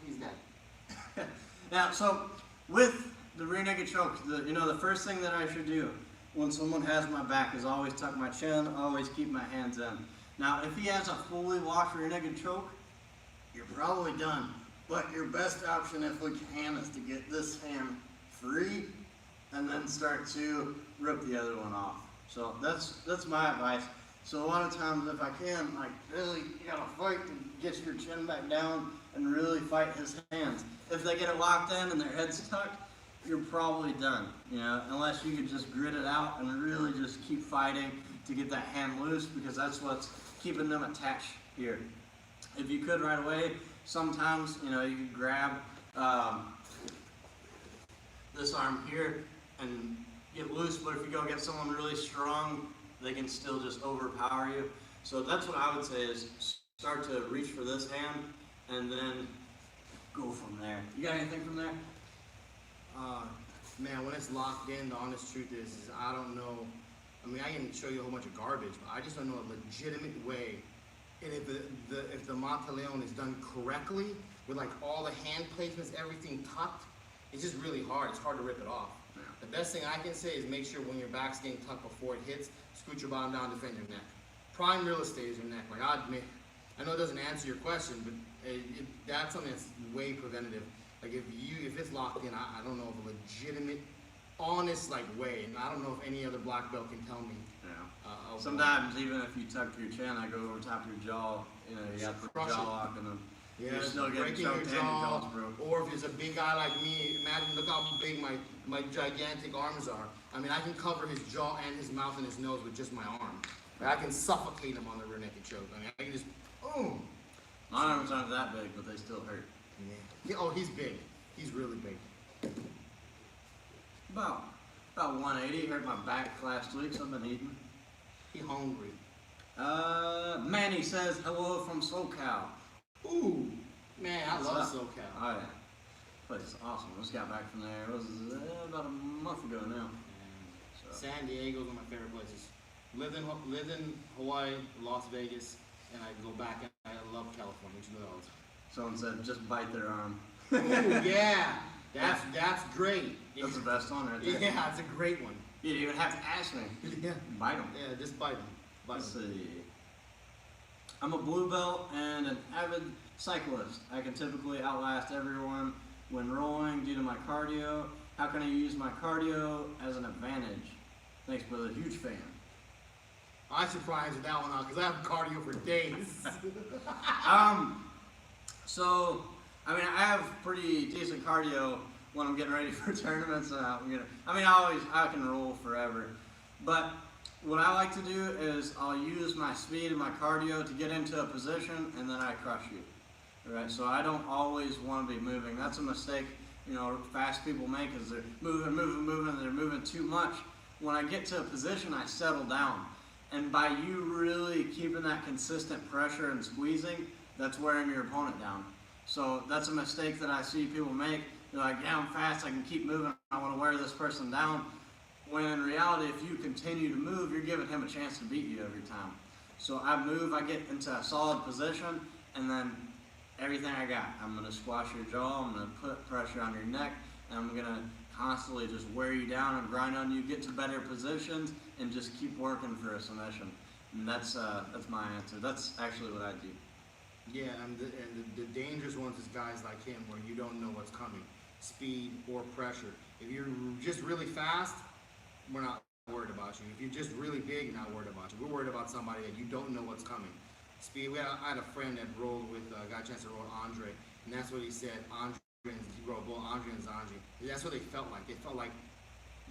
[SPEAKER 4] he's dead.
[SPEAKER 1] Now, so with the rear naked choke, the first thing that I should do when someone has my back is always tuck my chin, always keep my hands in. Now, if he has a fully locked rear naked choke, you're probably done. But your best option, if we can, is to get this hand free and then start to rip the other one off. So that's my advice. So a lot of times, if I can, like really, you gotta fight to get your chin back down and really fight his hands. If they get it locked in and their head's tucked, you're probably done. You know, unless you could just grit it out and really just keep fighting to get that hand loose, because that's what's keeping them attached here. If you could right away, sometimes, you could grab this arm here and get loose, but if you go get someone really strong, they can still just overpower you. So that's what I would say, is start to reach for this hand and then go from there. You got anything from there?
[SPEAKER 4] Man, when it's locked in, the honest truth is I don't know. I mean, I can show you a whole bunch of garbage, but I just don't know a legitimate way. And if the Mata Leon is done correctly, with like all the hand placements, everything tucked, it's just really hard. It's hard to rip it off.
[SPEAKER 1] Yeah.
[SPEAKER 4] The best thing I can say is make sure when your back's getting tucked before it hits, scoot your bottom down, defend your neck. Prime real estate is your neck. Like I know it doesn't answer your question, but that's something that's way preventative. Like if it's locked in, I don't know of a legitimate honest like way, and I don't know if any other black belt can tell me.
[SPEAKER 1] Yeah.
[SPEAKER 4] Of
[SPEAKER 1] Sometimes even if you tuck your chin, I go over top of your jaw. You know, you got the
[SPEAKER 4] Crush
[SPEAKER 1] jaw
[SPEAKER 4] it.
[SPEAKER 1] lock, and then
[SPEAKER 4] yeah,
[SPEAKER 1] you're still getting
[SPEAKER 4] breaking your
[SPEAKER 1] choked and your
[SPEAKER 4] jaw,
[SPEAKER 1] jaw's broke.
[SPEAKER 4] or if it's a big guy like me, imagine look how big my gigantic arms are. I mean, I can cover his jaw and his mouth and his nose with just my arm. Like, I can suffocate him on the rear naked choke. I mean, I can just boom.
[SPEAKER 1] My arms aren't that big, but they still hurt.
[SPEAKER 4] Yeah. Oh, he's big. He's really big.
[SPEAKER 1] About 180. Hurt my back last week, so I've been eating.
[SPEAKER 4] He hungry.
[SPEAKER 1] Manny says hello from SoCal.
[SPEAKER 4] Ooh, man, I love
[SPEAKER 1] What's up?
[SPEAKER 4] SoCal.
[SPEAKER 1] Oh yeah, place is awesome. Just got back from there. It was about a month ago now. So.
[SPEAKER 4] San Diego's one of my favorite places. Lived in Hawaii, Las Vegas, and I go back and I love California. You know all the time.
[SPEAKER 1] Someone said just bite their arm.
[SPEAKER 4] Ooh, yeah, that's great.
[SPEAKER 1] That's the best one right there.
[SPEAKER 4] Yeah, it's a great one.
[SPEAKER 1] You didn't even have to ask me.
[SPEAKER 4] Yeah,
[SPEAKER 1] Bite them.
[SPEAKER 4] yeah, just bite them.
[SPEAKER 1] Let's see. I'm a blue belt and an avid cyclist. I can typically outlast everyone when rolling due to my cardio. How can I use my cardio as an advantage? Thanks, brother. Huge fan.
[SPEAKER 4] I'm surprised with that one out because I have cardio for days.
[SPEAKER 1] So, I mean, I have pretty decent cardio when I'm getting ready for tournaments. I can roll forever. But what I like to do is I'll use my speed and my cardio to get into a position, and then I crush you. All right? So I don't always want to be moving. That's a mistake, you know, fast people make is they're moving, and they're moving too much. When I get to a position, I settle down. And by you really keeping that consistent pressure and squeezing, that's wearing your opponent down. So that's a mistake that I see people make. They're like, yeah, I'm fast, I can keep moving, I want to wear this person down. When in reality, if you continue to move, you're giving him a chance to beat you every time. So I move, I get into a solid position, and then everything I got, I'm going to squash your jaw, I'm going to put pressure on your neck, and I'm going to constantly just wear you down and grind on you, get to better positions, and just keep working for a submission. And that's my answer. That's actually what I do.
[SPEAKER 4] Yeah, and the dangerous ones is guys like him where you don't know what's coming, speed or pressure. If you're just really fast, we're not worried about you. If you're just really big, not worried about you. We're worried about somebody that you don't know what's coming. Speed. I had a friend that rolled with, got a chance to roll with Andre, and that's what he said. He rolled both Andre and Zanji. That's what they felt like. They felt like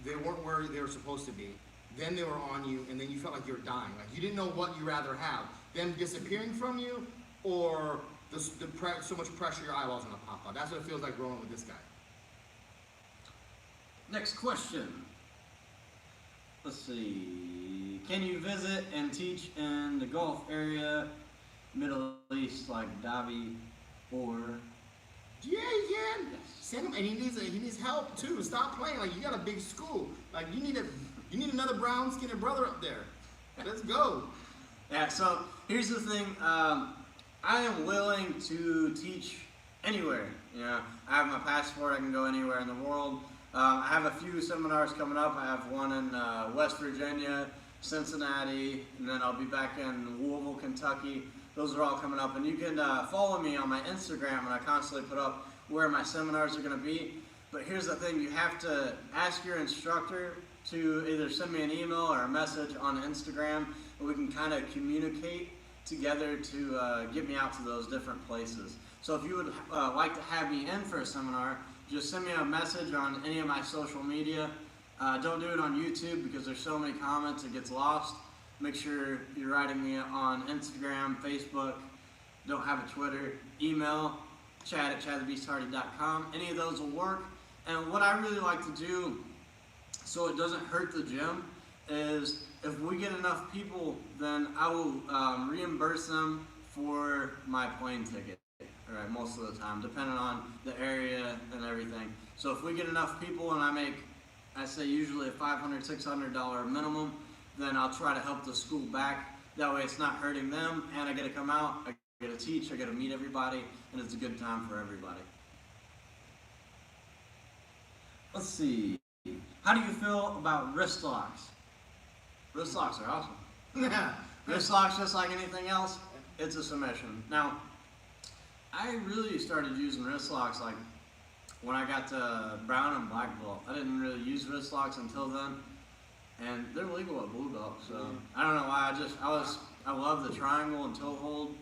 [SPEAKER 4] they weren't where they were supposed to be. Then they were on you, and then you felt like you were dying. Like you didn't know what you'd rather have. Them disappearing from you, or so much pressure your eyeballs gonna pop out. That's what it feels like rolling with this guy.
[SPEAKER 1] Next question. Let's see. Can you visit and teach in the Gulf area, Middle East, like Dhabi, or?
[SPEAKER 4] Yeah, he can. Send him, and he needs help too. Stop playing. Like you got a big school. Like you need another brown skinned brother up there. Let's go.
[SPEAKER 1] Yeah. So here's the thing. I am willing to teach anywhere. You know, I have my passport. I can go anywhere in the world. I have a few seminars coming up. I have one in West Virginia, Cincinnati, and then I'll be back in Louisville, Kentucky. Those are all coming up, and you can follow me on my Instagram, and I constantly put up where my seminars are going to be. But here's the thing, you have to ask your instructor to either send me an email or a message on Instagram, and we can kind of communicate together to get me out to those different places. So if you would like to have me in for a seminar, just send me a message on any of my social media. Don't do it on YouTube because there's so many comments it gets lost. Make sure you're writing me on Instagram, Facebook, don't have a Twitter, email, chat@chatthebeasthardy.com. Any of those will work. And what I really like to do so it doesn't hurt the gym is if we get enough people, then I will reimburse them for my plane ticket. All right, most of the time, depending on the area and everything. So if we get enough people and I say usually a $500, $600 minimum, then I'll try to help the school back. That way it's not hurting them, and I get to come out, I get to teach, I get to meet everybody, and it's a good time for everybody. Let's see. How do you feel about wrist locks? Wrist locks are awesome. Wrist locks, just like anything else, it's a submission. Now, I really started using wrist locks like when I got to brown and black belt. I didn't really use wrist locks until then, and they're legal at blue belt. So I don't know why. I love the triangle and toe hold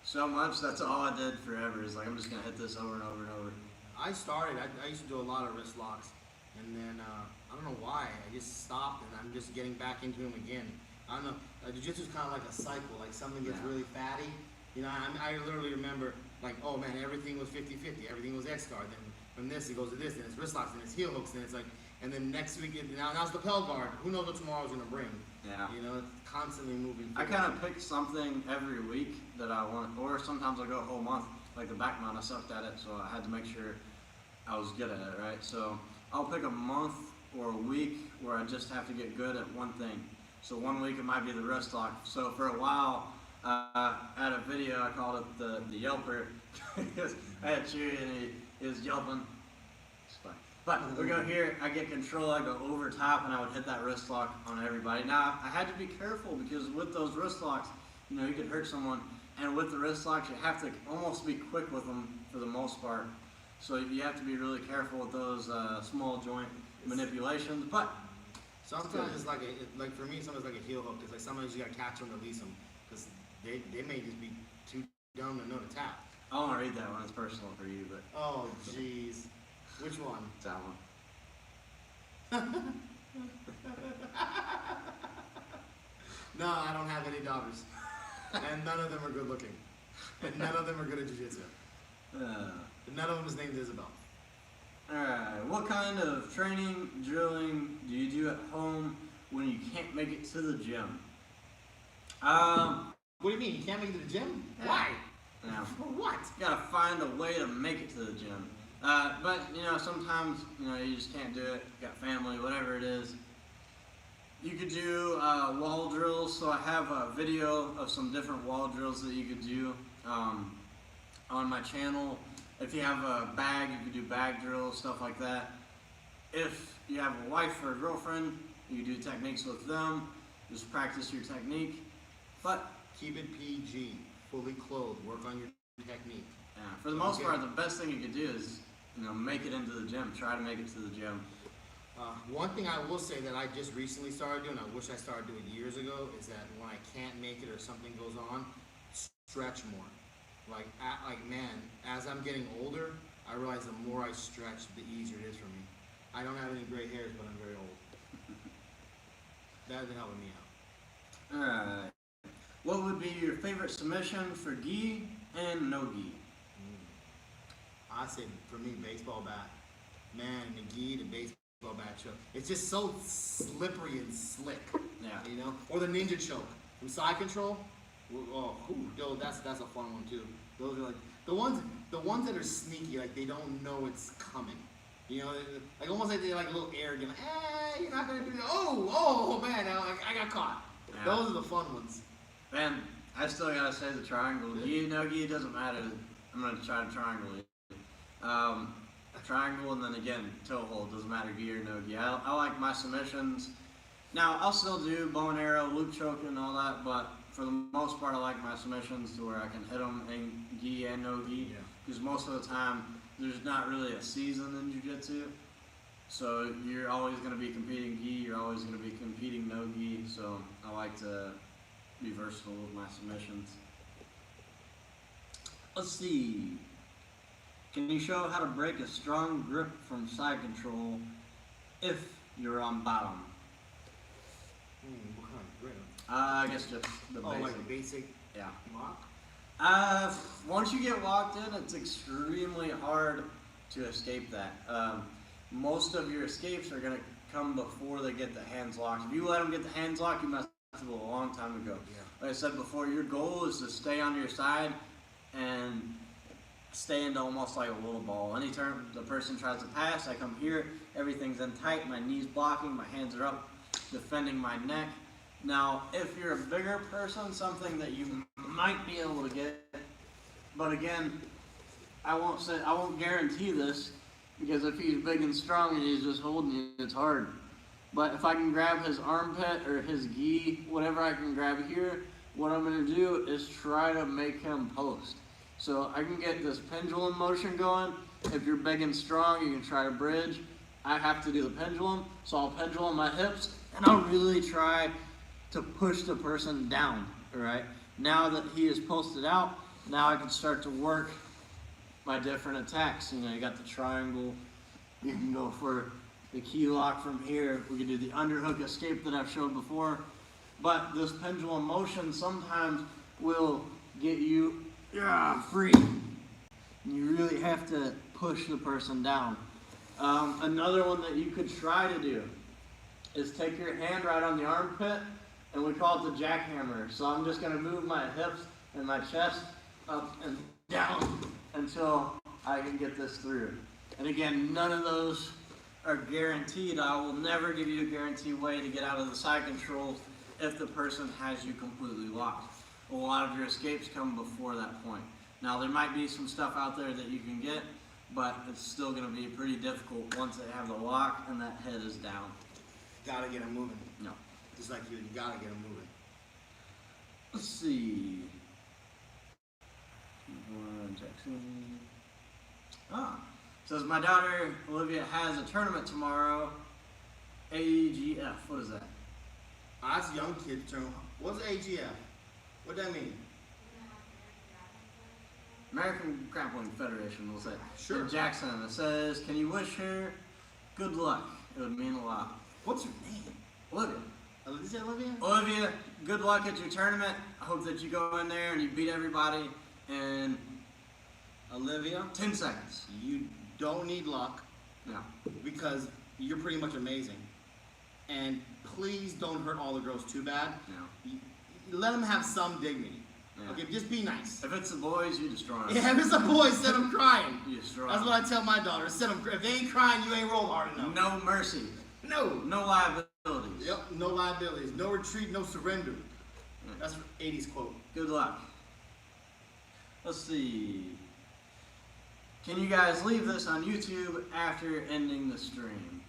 [SPEAKER 1] so much. That's all I did forever. Is like I'm just gonna hit this over and over and over.
[SPEAKER 5] I used to do a lot of wrist locks, and then I don't know why, I just stopped, and I'm just getting back into them again. I don't know, jiu-jitsu is kind of like a cycle, like something gets really fatty. You know, I literally remember, like, oh man, everything was 50-50, everything was X-guard, then from this it goes to this, then it's wrist locks, then it's heel hooks, then it's like, and then next week, now it's lapel guard. Who knows what tomorrow's gonna bring?
[SPEAKER 1] Yeah.
[SPEAKER 5] You know, it's constantly moving.
[SPEAKER 1] I kind of pick something every week that I want, or sometimes I'll go a whole month. Like the back mount, I sucked at it, so I had to make sure I was good at it, right? So I'll pick a month or a week where I just have to get good at one thing. So one week it might be the wrist lock. So for a while, I had a video, I called it the Yelper. I had Chewy and he was yelping. It's fine. But we go here, I get control, I go over top, and I would hit that wrist lock on everybody. Now, I had to be careful because with those wrist locks, you know, you could hurt someone. And with the wrist locks, you have to almost be quick with them for the most part. So you have to be really careful with those small joint manipulations. But
[SPEAKER 5] sometimes it's like for me, sometimes it's like a heel hook. It's like sometimes you gotta catch them, release them, because they may just be too dumb to know to tap.
[SPEAKER 1] I want to read that one. It's personal for you, but
[SPEAKER 5] Oh jeez, which one?
[SPEAKER 1] that one.
[SPEAKER 5] No, I don't have any daughters, and none of them are good looking, and none of them are good at jiu-jitsu. None of them is named Isabel.
[SPEAKER 1] Alright, what kind of training, drilling do you do at home when you can't make it to the gym?
[SPEAKER 5] What do you mean? You can't make it to the gym?
[SPEAKER 1] Yeah.
[SPEAKER 5] Why?
[SPEAKER 1] Now,
[SPEAKER 5] For what?
[SPEAKER 1] you gotta find a way to make it to the gym. But, you know, sometimes, you know, you just can't do it. You got family, whatever it is. You could do wall drills. So I have a video of some different wall drills that you could do on my channel. If you have a bag, you could do bag drills, stuff like that. If you have a wife or a girlfriend, you do techniques with them. Just practice your technique. But
[SPEAKER 5] Keep it PG, fully clothed, work on your technique.
[SPEAKER 1] yeah, for the most part, the best thing you could do is, you know, make it into the gym. Try to make it to the gym.
[SPEAKER 5] One thing I will say that I just recently started doing, I wish I started doing years ago, is that when I can't make it or something goes on, stretch more. Like man, as I'm getting older, I realize the more I stretch, the easier it is for me. I don't have any gray hairs, but I'm very old. That has been helping me out.
[SPEAKER 1] Alright. What would be your favorite submission for gi and no gi?
[SPEAKER 5] I say for me, baseball bat. Man, the gi, the baseball bat choke. It's just so slippery and slick.
[SPEAKER 1] Yeah.
[SPEAKER 5] You know? Or the ninja choke. From side control. That's a fun one too. Those are like the ones that are sneaky, like they don't know it's coming. You know, like almost like they're like a little arrogant. Like, you're not gonna do that. Oh man, I got caught.
[SPEAKER 1] Yeah.
[SPEAKER 5] Those are the fun ones.
[SPEAKER 1] Man, I still gotta say the triangle. Gi, no gi, it doesn't matter. I'm gonna try to triangle it. Triangle and then again, toe hold. Doesn't matter gi or no gi. I like my submissions. Now, I'll still do bow and arrow, loop choke and all that, but for the most part, I like my submissions to where I can hit them in gi and no gi. Because most of the time, there's not really a season in jiu-jitsu. So you're always going to be competing gi, you're always going to be competing no gi. So I like to be versatile with my submissions. Let's see. Can you show how to break a strong grip from side control if you're on bottom?
[SPEAKER 5] What kind of grip?
[SPEAKER 1] I guess just the basic.
[SPEAKER 5] Like basic
[SPEAKER 1] Yeah.
[SPEAKER 5] lock?
[SPEAKER 1] Once you get locked in, it's extremely hard to escape that. Most of your escapes are going to come before they get the hands locked. If you let them get the hands locked, you messed up a long time ago.
[SPEAKER 5] Yeah.
[SPEAKER 1] Like I said before, your goal is to stay on your side and stay into almost like a little ball. Anytime the person tries to pass, I come here, everything's in tight, my knees blocking, my hands are up, defending my neck. Now, if you're a bigger person, something that you might be able to get, but again, I won't guarantee this, because if he's big and strong and he's just holding you, it's hard. But if I can grab his armpit or his gi, whatever I can grab here, what I'm going to do is try to make him post. So I can get this pendulum motion going, If you're big and strong, you can try a bridge. I have to do the pendulum, so I'll pendulum my hips, and I'll really try to push the person down, all right? Now that he is posted out, now I can start to work my different attacks. You know, you got the triangle, you can go for the key lock from here, we can do the underhook escape that I've showed before, but this pendulum motion sometimes will get you free. You really have to push the person down. Another one that you could try to do is take your hand right on the armpit, and we call it the jackhammer. So I'm just gonna move my hips and my chest up and down until I can get this through. And again, none of those are guaranteed. I will never give you a guaranteed way to get out of the side controls if the person has you completely locked. A lot of your escapes come before that point. Now there might be some stuff out there that you can get, but it's still going to be pretty difficult once they have the lock and that head is down.
[SPEAKER 5] Gotta get him moving.
[SPEAKER 1] No.
[SPEAKER 5] Just like you gotta get him moving.
[SPEAKER 1] Let's see. Says my daughter Olivia has a tournament tomorrow. AGF. What is that?
[SPEAKER 5] That's young kids term. What's AGF? What that mean?
[SPEAKER 1] American Grappling Federation, we'll say.
[SPEAKER 5] Sure.
[SPEAKER 1] In Jackson. It says, can you wish her good luck? It would mean a lot.
[SPEAKER 5] What's her name?
[SPEAKER 1] Olivia.
[SPEAKER 5] Is it Olivia?
[SPEAKER 1] Olivia, good luck at your tournament. I hope that you go in there and you beat everybody in
[SPEAKER 5] Olivia,
[SPEAKER 1] 10 seconds.
[SPEAKER 5] you don't need luck
[SPEAKER 1] No.
[SPEAKER 5] because you're pretty much amazing. And please don't hurt all the girls too bad.
[SPEAKER 1] No.
[SPEAKER 5] Let them have some dignity.
[SPEAKER 1] Yeah.
[SPEAKER 5] Okay, just be nice.
[SPEAKER 1] If it's the boys, you destroy them.
[SPEAKER 5] Yeah, if it's a boy, set them crying.
[SPEAKER 1] You destroy
[SPEAKER 5] That's
[SPEAKER 1] them.
[SPEAKER 5] what I tell my daughter. Set them. If they ain't crying, you ain't rolled hard enough.
[SPEAKER 1] No mercy.
[SPEAKER 5] No.
[SPEAKER 1] No liabilities.
[SPEAKER 5] Yep. No liabilities. No retreat. No surrender. That's an 80s quote.
[SPEAKER 1] Good luck. Let's see. Can you guys leave this on YouTube after ending the stream?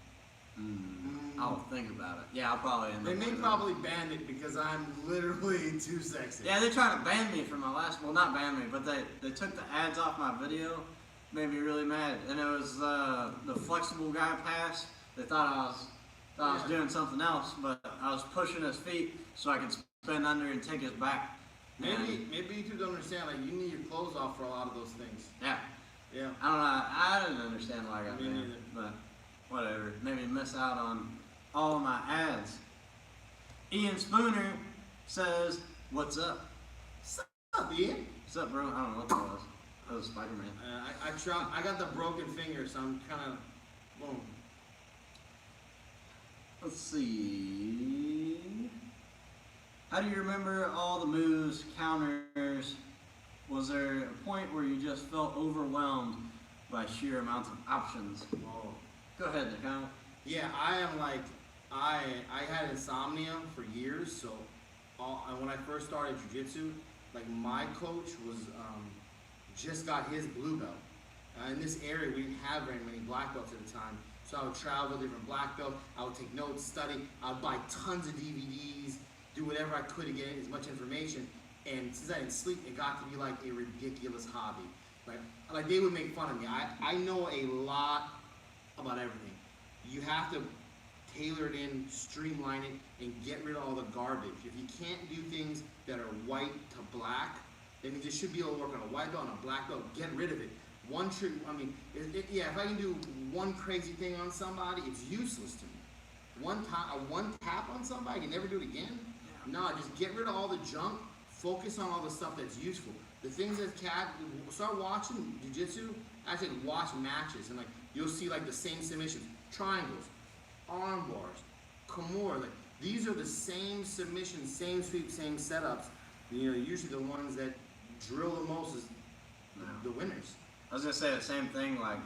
[SPEAKER 1] I'll think about it. Yeah, I'll probably end
[SPEAKER 5] They
[SPEAKER 1] up
[SPEAKER 5] may
[SPEAKER 1] doing
[SPEAKER 5] probably ban it because I'm literally too sexy.
[SPEAKER 1] that. Yeah, they tried to ban me from my last, well, not ban me, but they took the ads off my video. Made me really mad. And it was the flexible guy pass. They thought I was doing something else, but I was pushing his feet so I could spin under and take his back.
[SPEAKER 5] Maybe you two don't understand. Like you need your clothes off for a lot of those things.
[SPEAKER 1] Yeah.
[SPEAKER 5] Yeah.
[SPEAKER 1] I don't know. I didn't understand why I got
[SPEAKER 5] Me
[SPEAKER 1] banned,
[SPEAKER 5] neither.
[SPEAKER 1] but whatever. Made me miss out on all of my ads. Ian Spooner says, "What's up?"
[SPEAKER 5] What's up, Ian?
[SPEAKER 1] What's up, bro? I don't know what that was. That was Spider-Man.
[SPEAKER 5] I got the broken finger, so I'm kind of boom.
[SPEAKER 1] Let's see. How do you remember all the moves, counters? Was there a point where you just felt overwhelmed by sheer amounts of options?
[SPEAKER 5] Oh.
[SPEAKER 1] Go ahead, Nakana.
[SPEAKER 5] Yeah, I am like I had insomnia for years, so and when I first started jiu-jitsu, like my coach was just got his blue belt. In this area, we didn't have very many black belts at the time, so I would travel to different black belts. I would take notes, study. I would buy tons of DVDs, do whatever I could to get as much information. And since I didn't sleep, it got to be like a ridiculous hobby. Like they would make fun of me. I know a lot about everything. You have to tailor it in, streamline it, and get rid of all the garbage. If you can't do things that are white to black, then you just should be able to work on a white belt and a black belt. Get rid of it. One trick, if I can do one crazy thing on somebody, it's useless to me. One tap on somebody, I can never do it again. No, just get rid of all the junk. Focus on all the stuff that's useful. The things that start watching jiu-jitsu, actually watch matches, and like you'll see like the same submissions, triangles, arm bars, kimura. Like these are the same submissions, same sweep, same setups. You know, usually the ones that drill the most is the winners.
[SPEAKER 1] I was gonna say the same thing. Like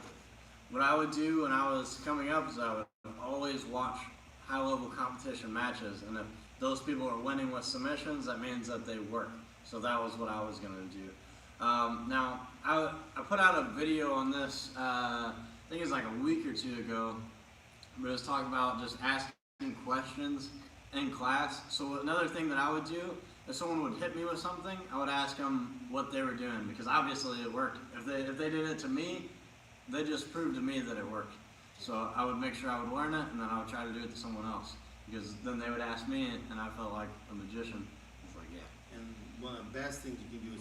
[SPEAKER 1] what I would do when I was coming up is I would always watch high-level competition matches, and if those people are winning with submissions, that means that they work. So that was what I was gonna do. Now I put out a video on this. I think it was like a week or two ago. But it was talking about just asking questions in class. So another thing that I would do, if someone would hit me with something, I would ask them what they were doing, because obviously it worked. If they did it to me, they just proved to me that it worked. So I would make sure I would learn it, and then I would try to do it to someone else, because then they would ask me, and I felt like a magician. It's like, yeah.
[SPEAKER 5] And one of the best things you can do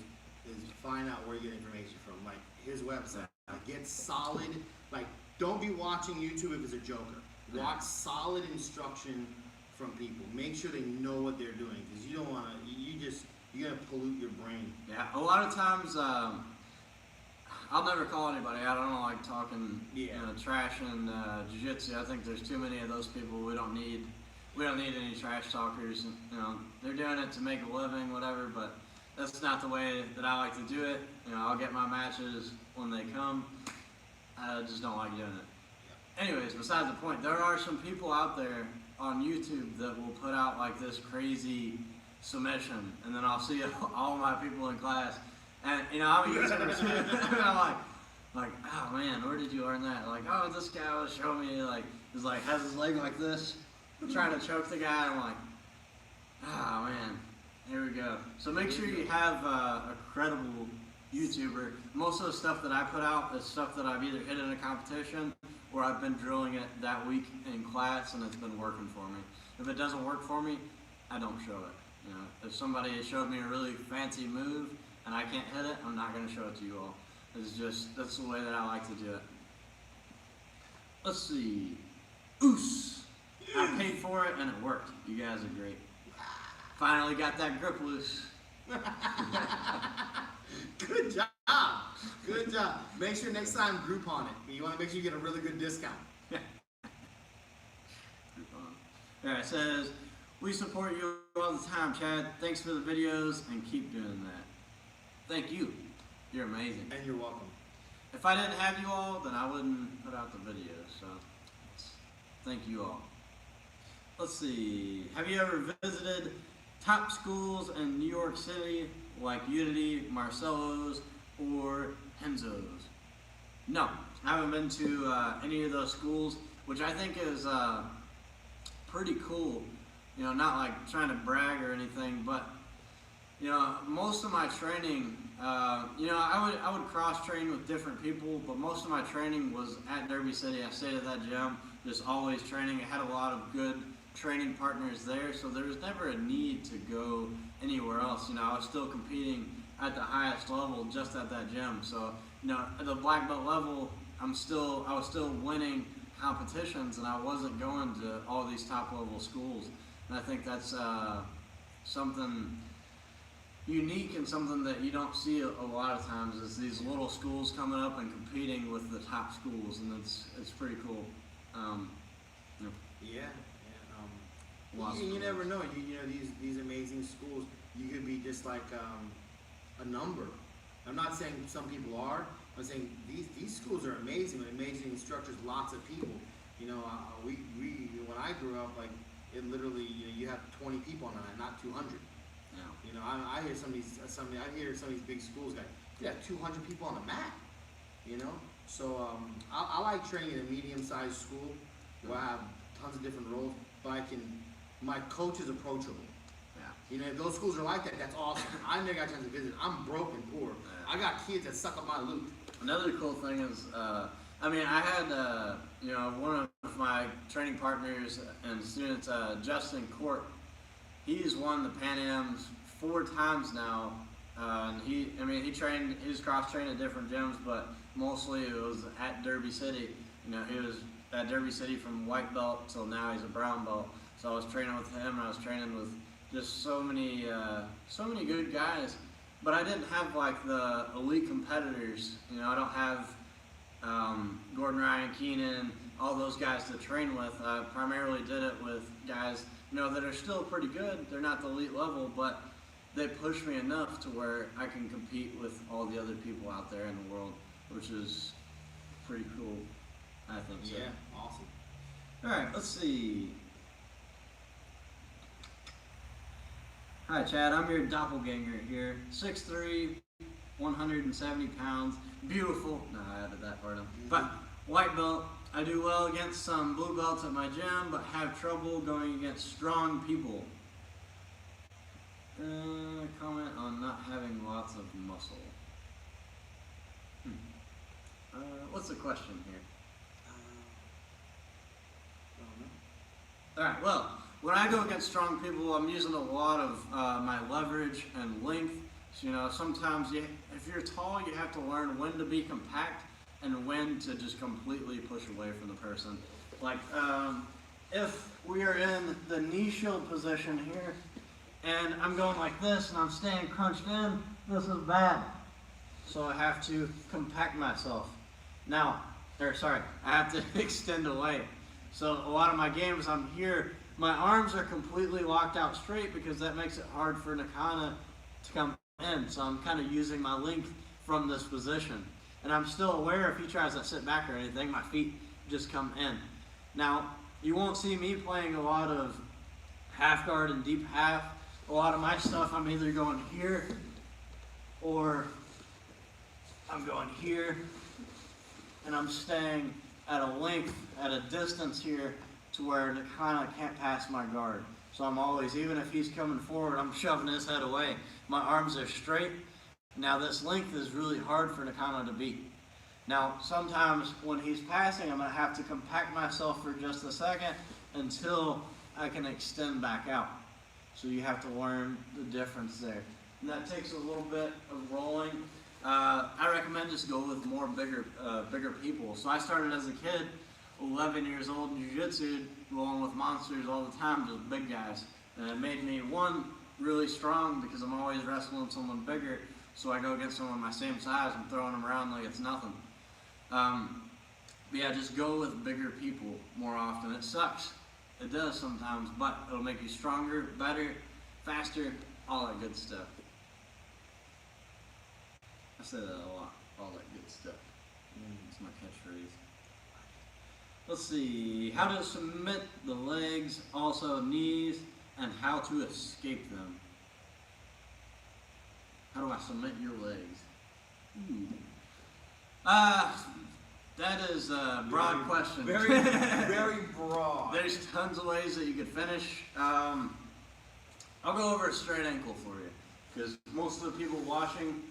[SPEAKER 5] is find out where you get information from, like his website. Get solid, like don't be watching YouTube if it's a joker. Watch solid instruction from people. Make sure they know what they're doing, because you don't want to. You're gonna pollute your brain.
[SPEAKER 1] Yeah, a lot of times, I'll never call anybody out. I don't like talking, trash and jiu-jitsu. I think there's too many of those people. We don't need any trash talkers. You know, they're doing it to make a living, whatever. But that's not the way that I like to do it. You know, I'll get my matches when they come. I just don't like doing it. Anyways, besides the point, there are some people out there on YouTube that will put out like this crazy submission, and then I'll see all my people in class, and you know, I'm a YouTuber too, and I'm like, oh man, where did you learn that? Like, oh, this guy was showing me, like, he's like, has his leg like this, trying to choke the guy, and I'm like, oh man, here we go. So make sure you have a credible YouTuber. Most of the stuff that I put out is stuff that I've either hit in a competition or I've been drilling it that week in class, and it's been working for me. If it doesn't work for me, I don't show it. You know, if somebody showed me a really fancy move and I can't hit it, I'm not going to show it to you all. That's the way that I like to do it. Let's see. Oos. I paid for it and it worked. You guys are great. Finally got that grip loose.
[SPEAKER 5] Good job. Good job. Make sure next time Groupon it. You want to make sure you get a really good discount.
[SPEAKER 1] Alright, it says, we support you all the time, Chad. Thanks for the videos and keep doing that. Thank you. You're amazing.
[SPEAKER 5] And you're welcome.
[SPEAKER 1] If I didn't have you all, then I wouldn't put out the videos. So, thank you all. Let's see. Have you ever visited top schools in New York City like Unity, Marcello's, or Henzo's? No, I haven't been to any of those schools, which I think is pretty cool. You know, not like trying to brag or anything, but you know, most of my training, you know, I would cross train with different people, but most of my training was at Derby City. I stayed at that gym, just always training. I had a lot of good training partners there, so there was never a need to go anywhere else. You know, I was still competing at the highest level just at that gym. So, you know, at the black belt level, I was still winning competitions, and I wasn't going to all these top level schools. And I think that's something unique and something that you don't see a lot of times, is these little schools coming up and competing with the top schools, and it's pretty cool. You know.
[SPEAKER 5] Yeah. You never know. You know, these amazing schools, you could be just like a number. I'm not saying some people are. I'm saying these schools are amazing with amazing instructors, lots of people. You know, we when I grew up, like it literally, you know, you have 20 people on a night, not 200.
[SPEAKER 1] Yeah.
[SPEAKER 5] You know, I hear some of these big schools got, you have 200 people on the mat. You know, so I like training in a medium-sized school where I have tons of different roles, but my coach is approachable.
[SPEAKER 1] Yeah.
[SPEAKER 5] You know, if those schools are like that, that's awesome. I never got a chance to visit. I'm broke and poor. I got kids that suck up my loot.
[SPEAKER 1] Another cool thing is, I mean, I had, you know, one of my training partners and students, Justin Court. He's won the Pan Ams 4 times now, and he was cross-trained at different gyms, but mostly it was at Derby City. You know, he was at Derby City from white belt till now he's a brown belt. So I was training with him, and I was training with just so many good guys. But I didn't have like the elite competitors. You know, I don't have Gordon Ryan, Keenan, all those guys to train with. I primarily did it with guys, you know, that are still pretty good. They're not the elite level, but they push me enough to where I can compete with all the other people out there in the world, which is pretty cool, I think. So.
[SPEAKER 5] Yeah, awesome.
[SPEAKER 1] All right, let's see. Hi, Chad. I'm your doppelganger here. 6'3", 170 pounds. Beautiful. No, I added that part in. But white belt. I do well against some blue belts at my gym, but have trouble going against strong people. Comment on not having lots of muscle. What's the question here?
[SPEAKER 5] I don't know.
[SPEAKER 1] All right, well, when I go against strong people, I'm using a lot of my leverage and length. So, you know, sometimes if you're tall, you have to learn when to be compact and when to just completely push away from the person. Like, if we are in the knee shield position here, and I'm going like this, and I'm staying crunched in, this is bad. So I have to compact myself. Now, I have to extend away. So a lot of my games, I'm here, my arms are completely locked out straight because that makes it hard for Nakana to come in. So I'm kind of using my length from this position. And I'm still aware if he tries to sit back or anything, my feet just come in. Now, you won't see me playing a lot of half guard and deep half. A lot of my stuff, I'm either going here or I'm going here, and I'm staying at a length, at a distance here to where Nakana can't pass my guard. So I'm always, even if he's coming forward, I'm shoving his head away. My arms are straight. Now this length is really hard for Nakana to beat. Now sometimes when he's passing, I'm going to have to compact myself for just a second until I can extend back out. So you have to learn the difference there. And that takes a little bit of rolling. I recommend just go with more bigger people. So I started as a kid, 11 years old in jiu-jitsu, rolling with monsters all the time, just big guys. And it made me, one, really strong because I'm always wrestling someone bigger. So I go against someone my same size and throwing them around like it's nothing. But yeah, just go with bigger people more often. It sucks. It does sometimes, but it'll make you stronger, better, faster, all that good stuff. I say that a lot, all that good stuff. It's my catchphrase. Let's see, how to submit the legs, also knees, and how to escape them. How do I submit your legs? That is a broad question.
[SPEAKER 5] Very broad.
[SPEAKER 1] There's tons of ways that you could finish. I'll go over a straight ankle for you, because most of the people watching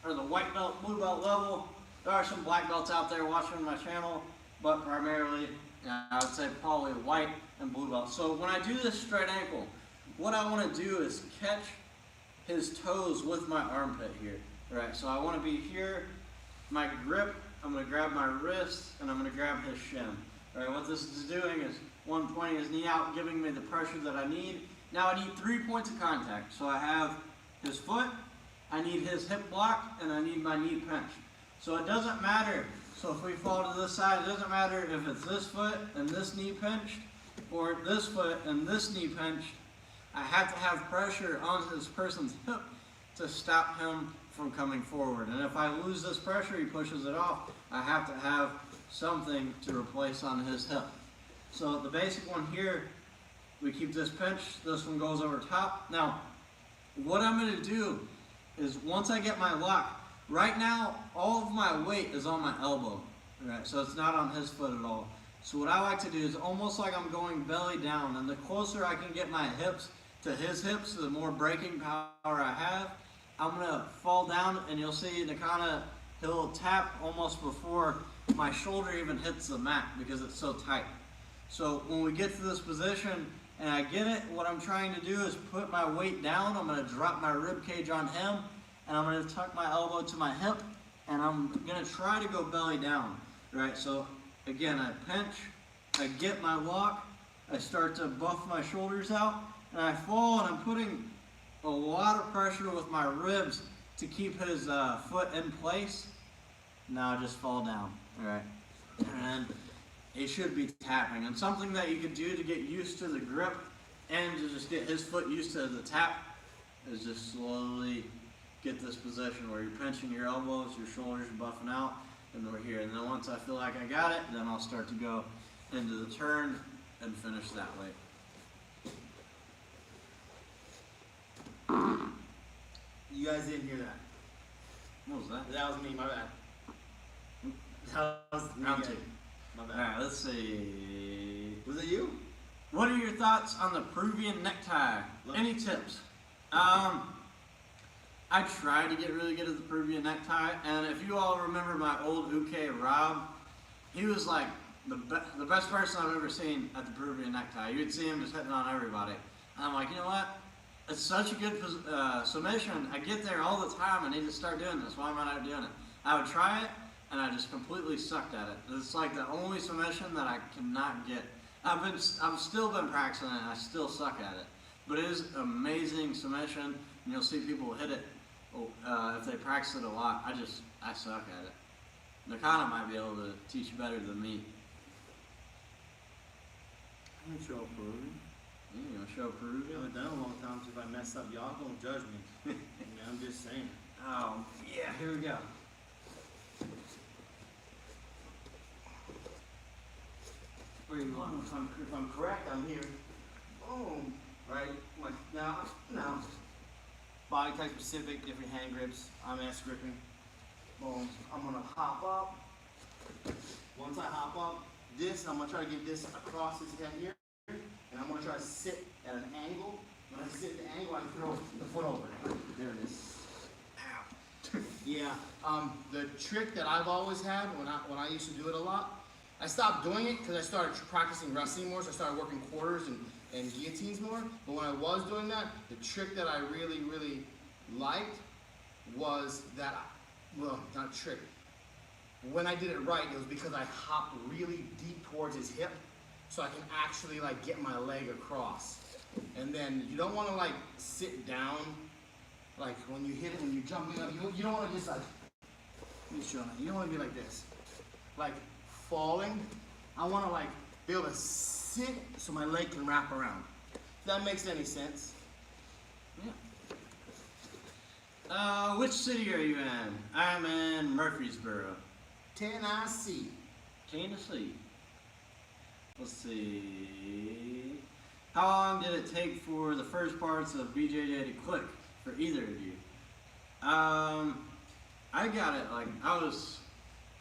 [SPEAKER 1] are the white belt, blue belt level. There are some black belts out there watching my channel, but primarily, I would say probably white and blue belt. So when I do this straight ankle, what I want to do is catch his toes with my armpit here. All right, so I want to be here, my grip, I'm going to grab my wrist, and I'm going to grab his shin. All right, what this is doing is one pointing his knee out, giving me the pressure that I need. Now I need 3 points of contact. So I have his foot, I need his hip block, and I need my knee pinch. So it doesn't matter. So if we fall to this side, it doesn't matter if it's this foot and this knee pinched, or this foot and this knee pinched. I have to have pressure on this person's hip to stop him from coming forward. And if I lose this pressure, he pushes it off. I have to have something to replace on his hip. So the basic one here, we keep this pinched, this one goes over top. Now, what I'm going to do is once I get my lock, right now, all of my weight is on my elbow. Right? So it's not on his foot at all. So what I like to do is almost like I'm going belly down, and the closer I can get my hips to his hips, the more braking power I have. I'm going to fall down, and you'll see Nakana, he'll tap almost before my shoulder even hits the mat because it's so tight. So when we get to this position and I get it, what I'm trying to do is put my weight down. I'm going to drop my rib cage on him, and I'm going to tuck my elbow to my hip, and I'm going to try to go belly down. Right? So again, I pinch, I get my lock, I start to buff my shoulders out, and I fall, and I'm putting a lot of pressure with my ribs to keep his foot in place. Now I just fall down. All right, and it should be tapping. And something that you could do to get used to the grip and to just get his foot used to the tap is just slowly get this position where you're pinching your elbows, your shoulders are buffing out, and we're here. And then once I feel like I got it, then I'll start to go into the turn and finish that way.
[SPEAKER 5] You guys didn't hear that.
[SPEAKER 1] What was that?
[SPEAKER 5] That was me, my bad. That was me
[SPEAKER 1] Round
[SPEAKER 5] again.
[SPEAKER 1] two.
[SPEAKER 5] My bad.
[SPEAKER 1] Alright, let's see.
[SPEAKER 5] Was it you?
[SPEAKER 1] What are your thoughts on the Peruvian necktie? Any tips? I tried to get really good at the Peruvian necktie, and if you all remember my old Uke Rob, he was like the best person I've ever seen at the Peruvian necktie. You would see him just hitting on everybody. And I'm like, you know what? It's such a good submission. I get there all the time. I need to start doing this. Why am I not doing it? I would try it, and I just completely sucked at it. It's like the only submission that I cannot get. I've still been practicing it, and I still suck at it. But it is amazing submission, and you'll see people hit it if they practice it a lot. I suck at it. Nakana might be able to teach you better than me.
[SPEAKER 5] I'm gonna show Peruvian.
[SPEAKER 1] You gonna show
[SPEAKER 5] I
[SPEAKER 1] Peruvian?
[SPEAKER 5] haven't done it a long time, so if I mess up, y'all don't judge me. I mean, I'm just saying.
[SPEAKER 1] Oh, yeah, here we go. Where you going?
[SPEAKER 5] If I'm correct, I'm here. Boom. Right? Now. Body type specific, different hand grips. I'm ass gripping. Boom. I'm gonna hop up. Once I hop up, I'm gonna try to get this across his head here. And I'm gonna try to sit at an angle. When I sit at the angle, I throw the foot over. There it is. Ow. Yeah. The trick that I've always had when I used to do it a lot, I stopped doing it because I started practicing wrestling more, so I started working quarters and guillotines more. But when I was doing that, the trick that I really, really liked was that, well, not a trick. When I did it right, it was because I hopped really deep towards his hip, so I can actually like get my leg across. And then you don't want to like sit down, like when you hit it, when you're jumping up, you don't want to just like, let me show you, you don't want to be like this. Like falling, I want to like be able to sit so my leg can wrap around. If that makes any sense.
[SPEAKER 1] Yeah. Which city are you in? I'm in Murfreesboro,
[SPEAKER 5] Tennessee.
[SPEAKER 1] Tennessee. Let's see. How long did it take for the first parts of BJJ to click for either of you? I got it like I was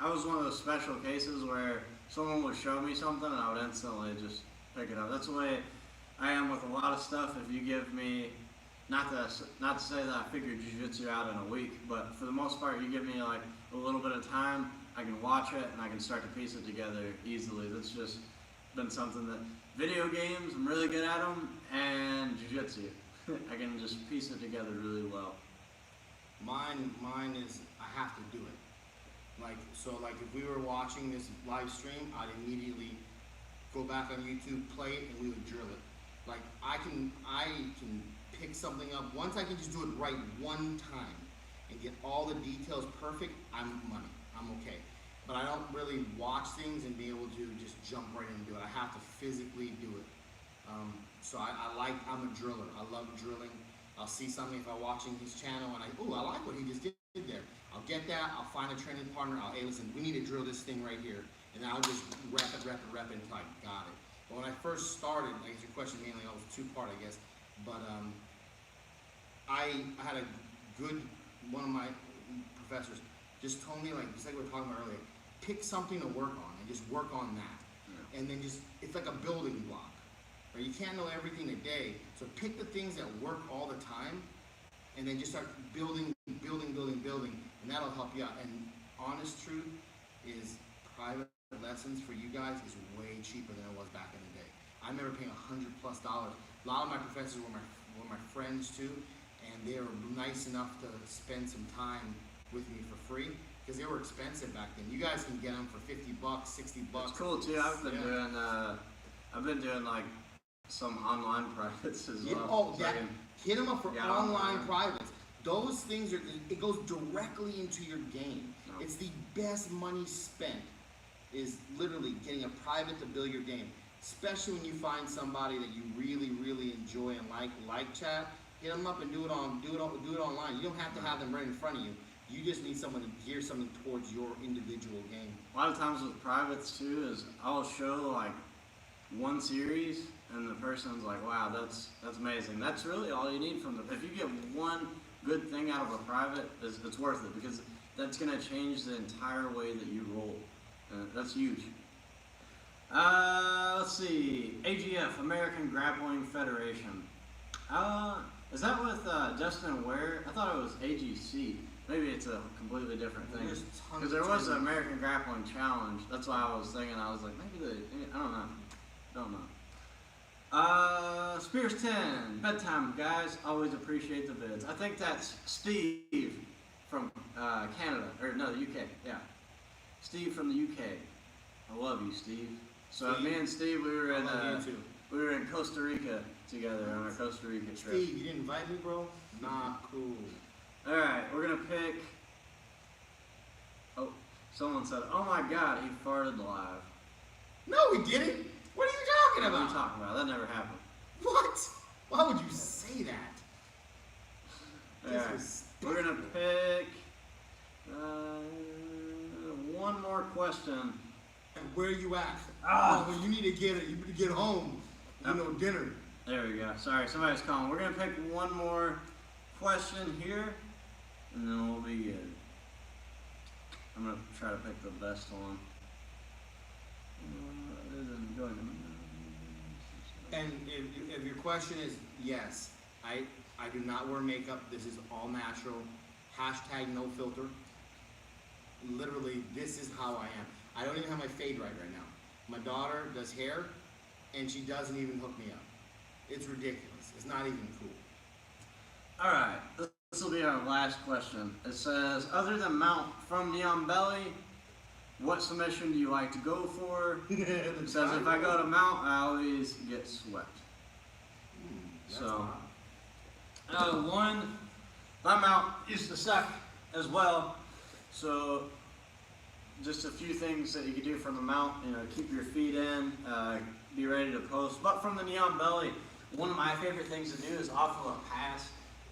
[SPEAKER 1] one of those special cases where someone would show me something and I would instantly just pick it up. That's the way I am with a lot of stuff. If you give me, not to say that I figured jiu-jitsu out in a week, but for the most part, you give me like a little bit of time, I can watch it and I can start to piece it together easily. That's just been something that video games, I'm really good at them, and jiu-jitsu. I can just piece it together really well.
[SPEAKER 5] Mine is, I have to do it. Like, so like if we were watching this live stream, I'd immediately go back on YouTube, play it, and we would drill it. Like I can pick something up, once I can just do it right one time and get all the details perfect, I'm money, I'm okay. But I don't really watch things and be able to just jump right in and do it. I have to physically do it. So I'm a driller. I love drilling. I'll see something if I'm watching his channel and I like what he just did there. I'll get that, I'll find a training partner, hey listen, we need to drill this thing right here. And I'll just rep it until I got it. But when I first started, like your question mainly, it was two-part I guess, but I had a good, one of my professors just told me, like, just like we were talking about earlier, pick something to work on and just work on that. Yeah. And then it's like a building block. Right? You can't know everything a day, so pick the things that work all the time and then just start building, and that'll help you out. And honest truth is private lessons for you guys is way cheaper than it was back in the day. I remember paying $100+. A lot of my professors were my friends too, and they were nice enough to spend some time with me for free because they were expensive back then. You guys can get them for $50, $60.
[SPEAKER 1] It's cool too. I've been doing like some online privates as well.
[SPEAKER 5] Oh, so hit them up for online privates. Those things it goes directly into your game. No. It's the best money spent is literally getting a private to build your game. Especially when you find somebody that you really, really enjoy and like chat. Hit them up and do it online. You don't have to have them right in front of you. You just need someone to gear something towards your individual game.
[SPEAKER 1] A lot of times with privates too is I'll show like one series and the person's like, wow, that's amazing. That's really all you need from them. If you get one good thing out of a private, it's worth it because that's gonna change the entire way that you roll. That's huge. Let's see, AGF, American Grappling Federation. Is that with Justin Ware? I thought it was AGC. Maybe it's a completely different thing.
[SPEAKER 5] There's tons
[SPEAKER 1] Because there
[SPEAKER 5] of
[SPEAKER 1] was an
[SPEAKER 5] tournaments.
[SPEAKER 1] American Grappling Challenge. That's why I was thinking. I was like, maybe I don't know. Don't know. Spears 10. Bedtime, guys. Always appreciate the vids. I think that's Steve from Canada. Or no, the UK. Yeah. Steve from the UK. I love you, Steve. So
[SPEAKER 5] Steve,
[SPEAKER 1] me and Steve, we were
[SPEAKER 5] I
[SPEAKER 1] in
[SPEAKER 5] love you too.
[SPEAKER 1] we were in Costa Rica together on our Costa Rica trip.
[SPEAKER 5] Steve, you didn't invite me, bro? Nah, cool.
[SPEAKER 1] All right, we're gonna pick. Oh, someone said, "Oh my God, he farted live."
[SPEAKER 5] No, we didn't. What are you talking
[SPEAKER 1] What are you
[SPEAKER 5] about?
[SPEAKER 1] talking about? That never happened.
[SPEAKER 5] What? Why would you say that?
[SPEAKER 1] All right, we're gonna pick one more question.
[SPEAKER 5] Where you at?
[SPEAKER 1] Ah.
[SPEAKER 5] Oh, well, you need to get home. You know, dinner.
[SPEAKER 1] There we go. Sorry, somebody's calling. We're gonna pick one more question here, and then we'll be good. I'm gonna try to pick the best one.
[SPEAKER 5] And if your question is yes, I do not wear makeup. This is all natural. Hashtag no filter. Literally, this is how I am. I don't even have my fade right now. My daughter does hair, and she doesn't even hook me up. It's ridiculous. It's not even cool.
[SPEAKER 1] All right, this will be our last question. It says, other than mount from Neon Belly, what submission do you like to go for? It says, if I go to mount, I always get swept. So, my mount used to suck as well. So, just a few things that you can do from the mount, keep your feet in, be ready to post. But from the Neon Belly, one of my favorite things to do is off of a pass.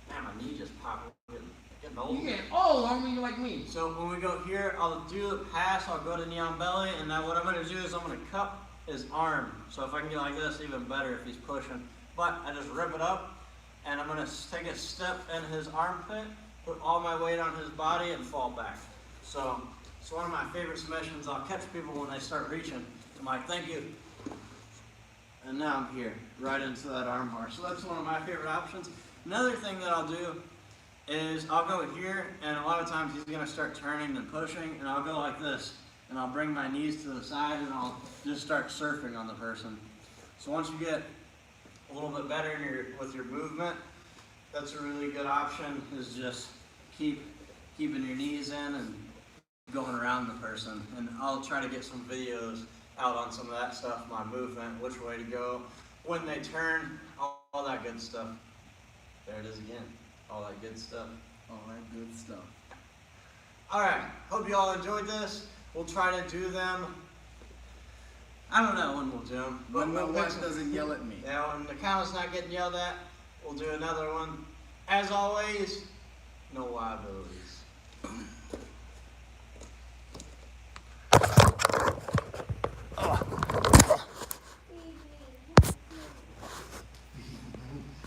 [SPEAKER 1] Man, my knee just popped. Getting old.
[SPEAKER 5] You get old, I mean, like me.
[SPEAKER 1] So when we go here, I'll do the pass, I'll go to Neon Belly, and now what I'm going to do is I'm going to cup his arm. So if I can get like this, even better if he's pushing. But I just rip it up, and I'm going to take a step in his armpit, put all my weight on his body, and fall back. So it's one of my favorite submissions. I'll catch people when they start reaching. I'm like, thank you. And now I'm here, right into that arm bar. So that's one of my favorite options. Another thing that I'll do is I'll go here, and a lot of times he's going to start turning and pushing, and I'll go like this. And I'll bring my knees to the side, and I'll just start surfing on the person. So once you get a little bit better with your movement, that's a really good option, is just keeping your knees in and going around the person. And I'll try to get some videos out on some of that stuff, my movement, which way to go, when they turn, all that good stuff. There it is again, all that good stuff. All that good stuff. All right, hope you all enjoyed this. We'll try to do them. I don't know when we'll do them.
[SPEAKER 4] When my wife doesn't yell at me.
[SPEAKER 1] Yeah, when Nakana's not getting yelled at, we'll do another one. As always, no liabilities.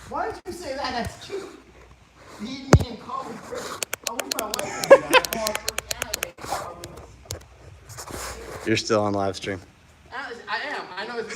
[SPEAKER 5] Why did you say that? That's cute. Feed me and call me pretty. I wish my wife would do that. I call her pretty and I call her.
[SPEAKER 3] You're still on live stream.
[SPEAKER 5] I am. I know it's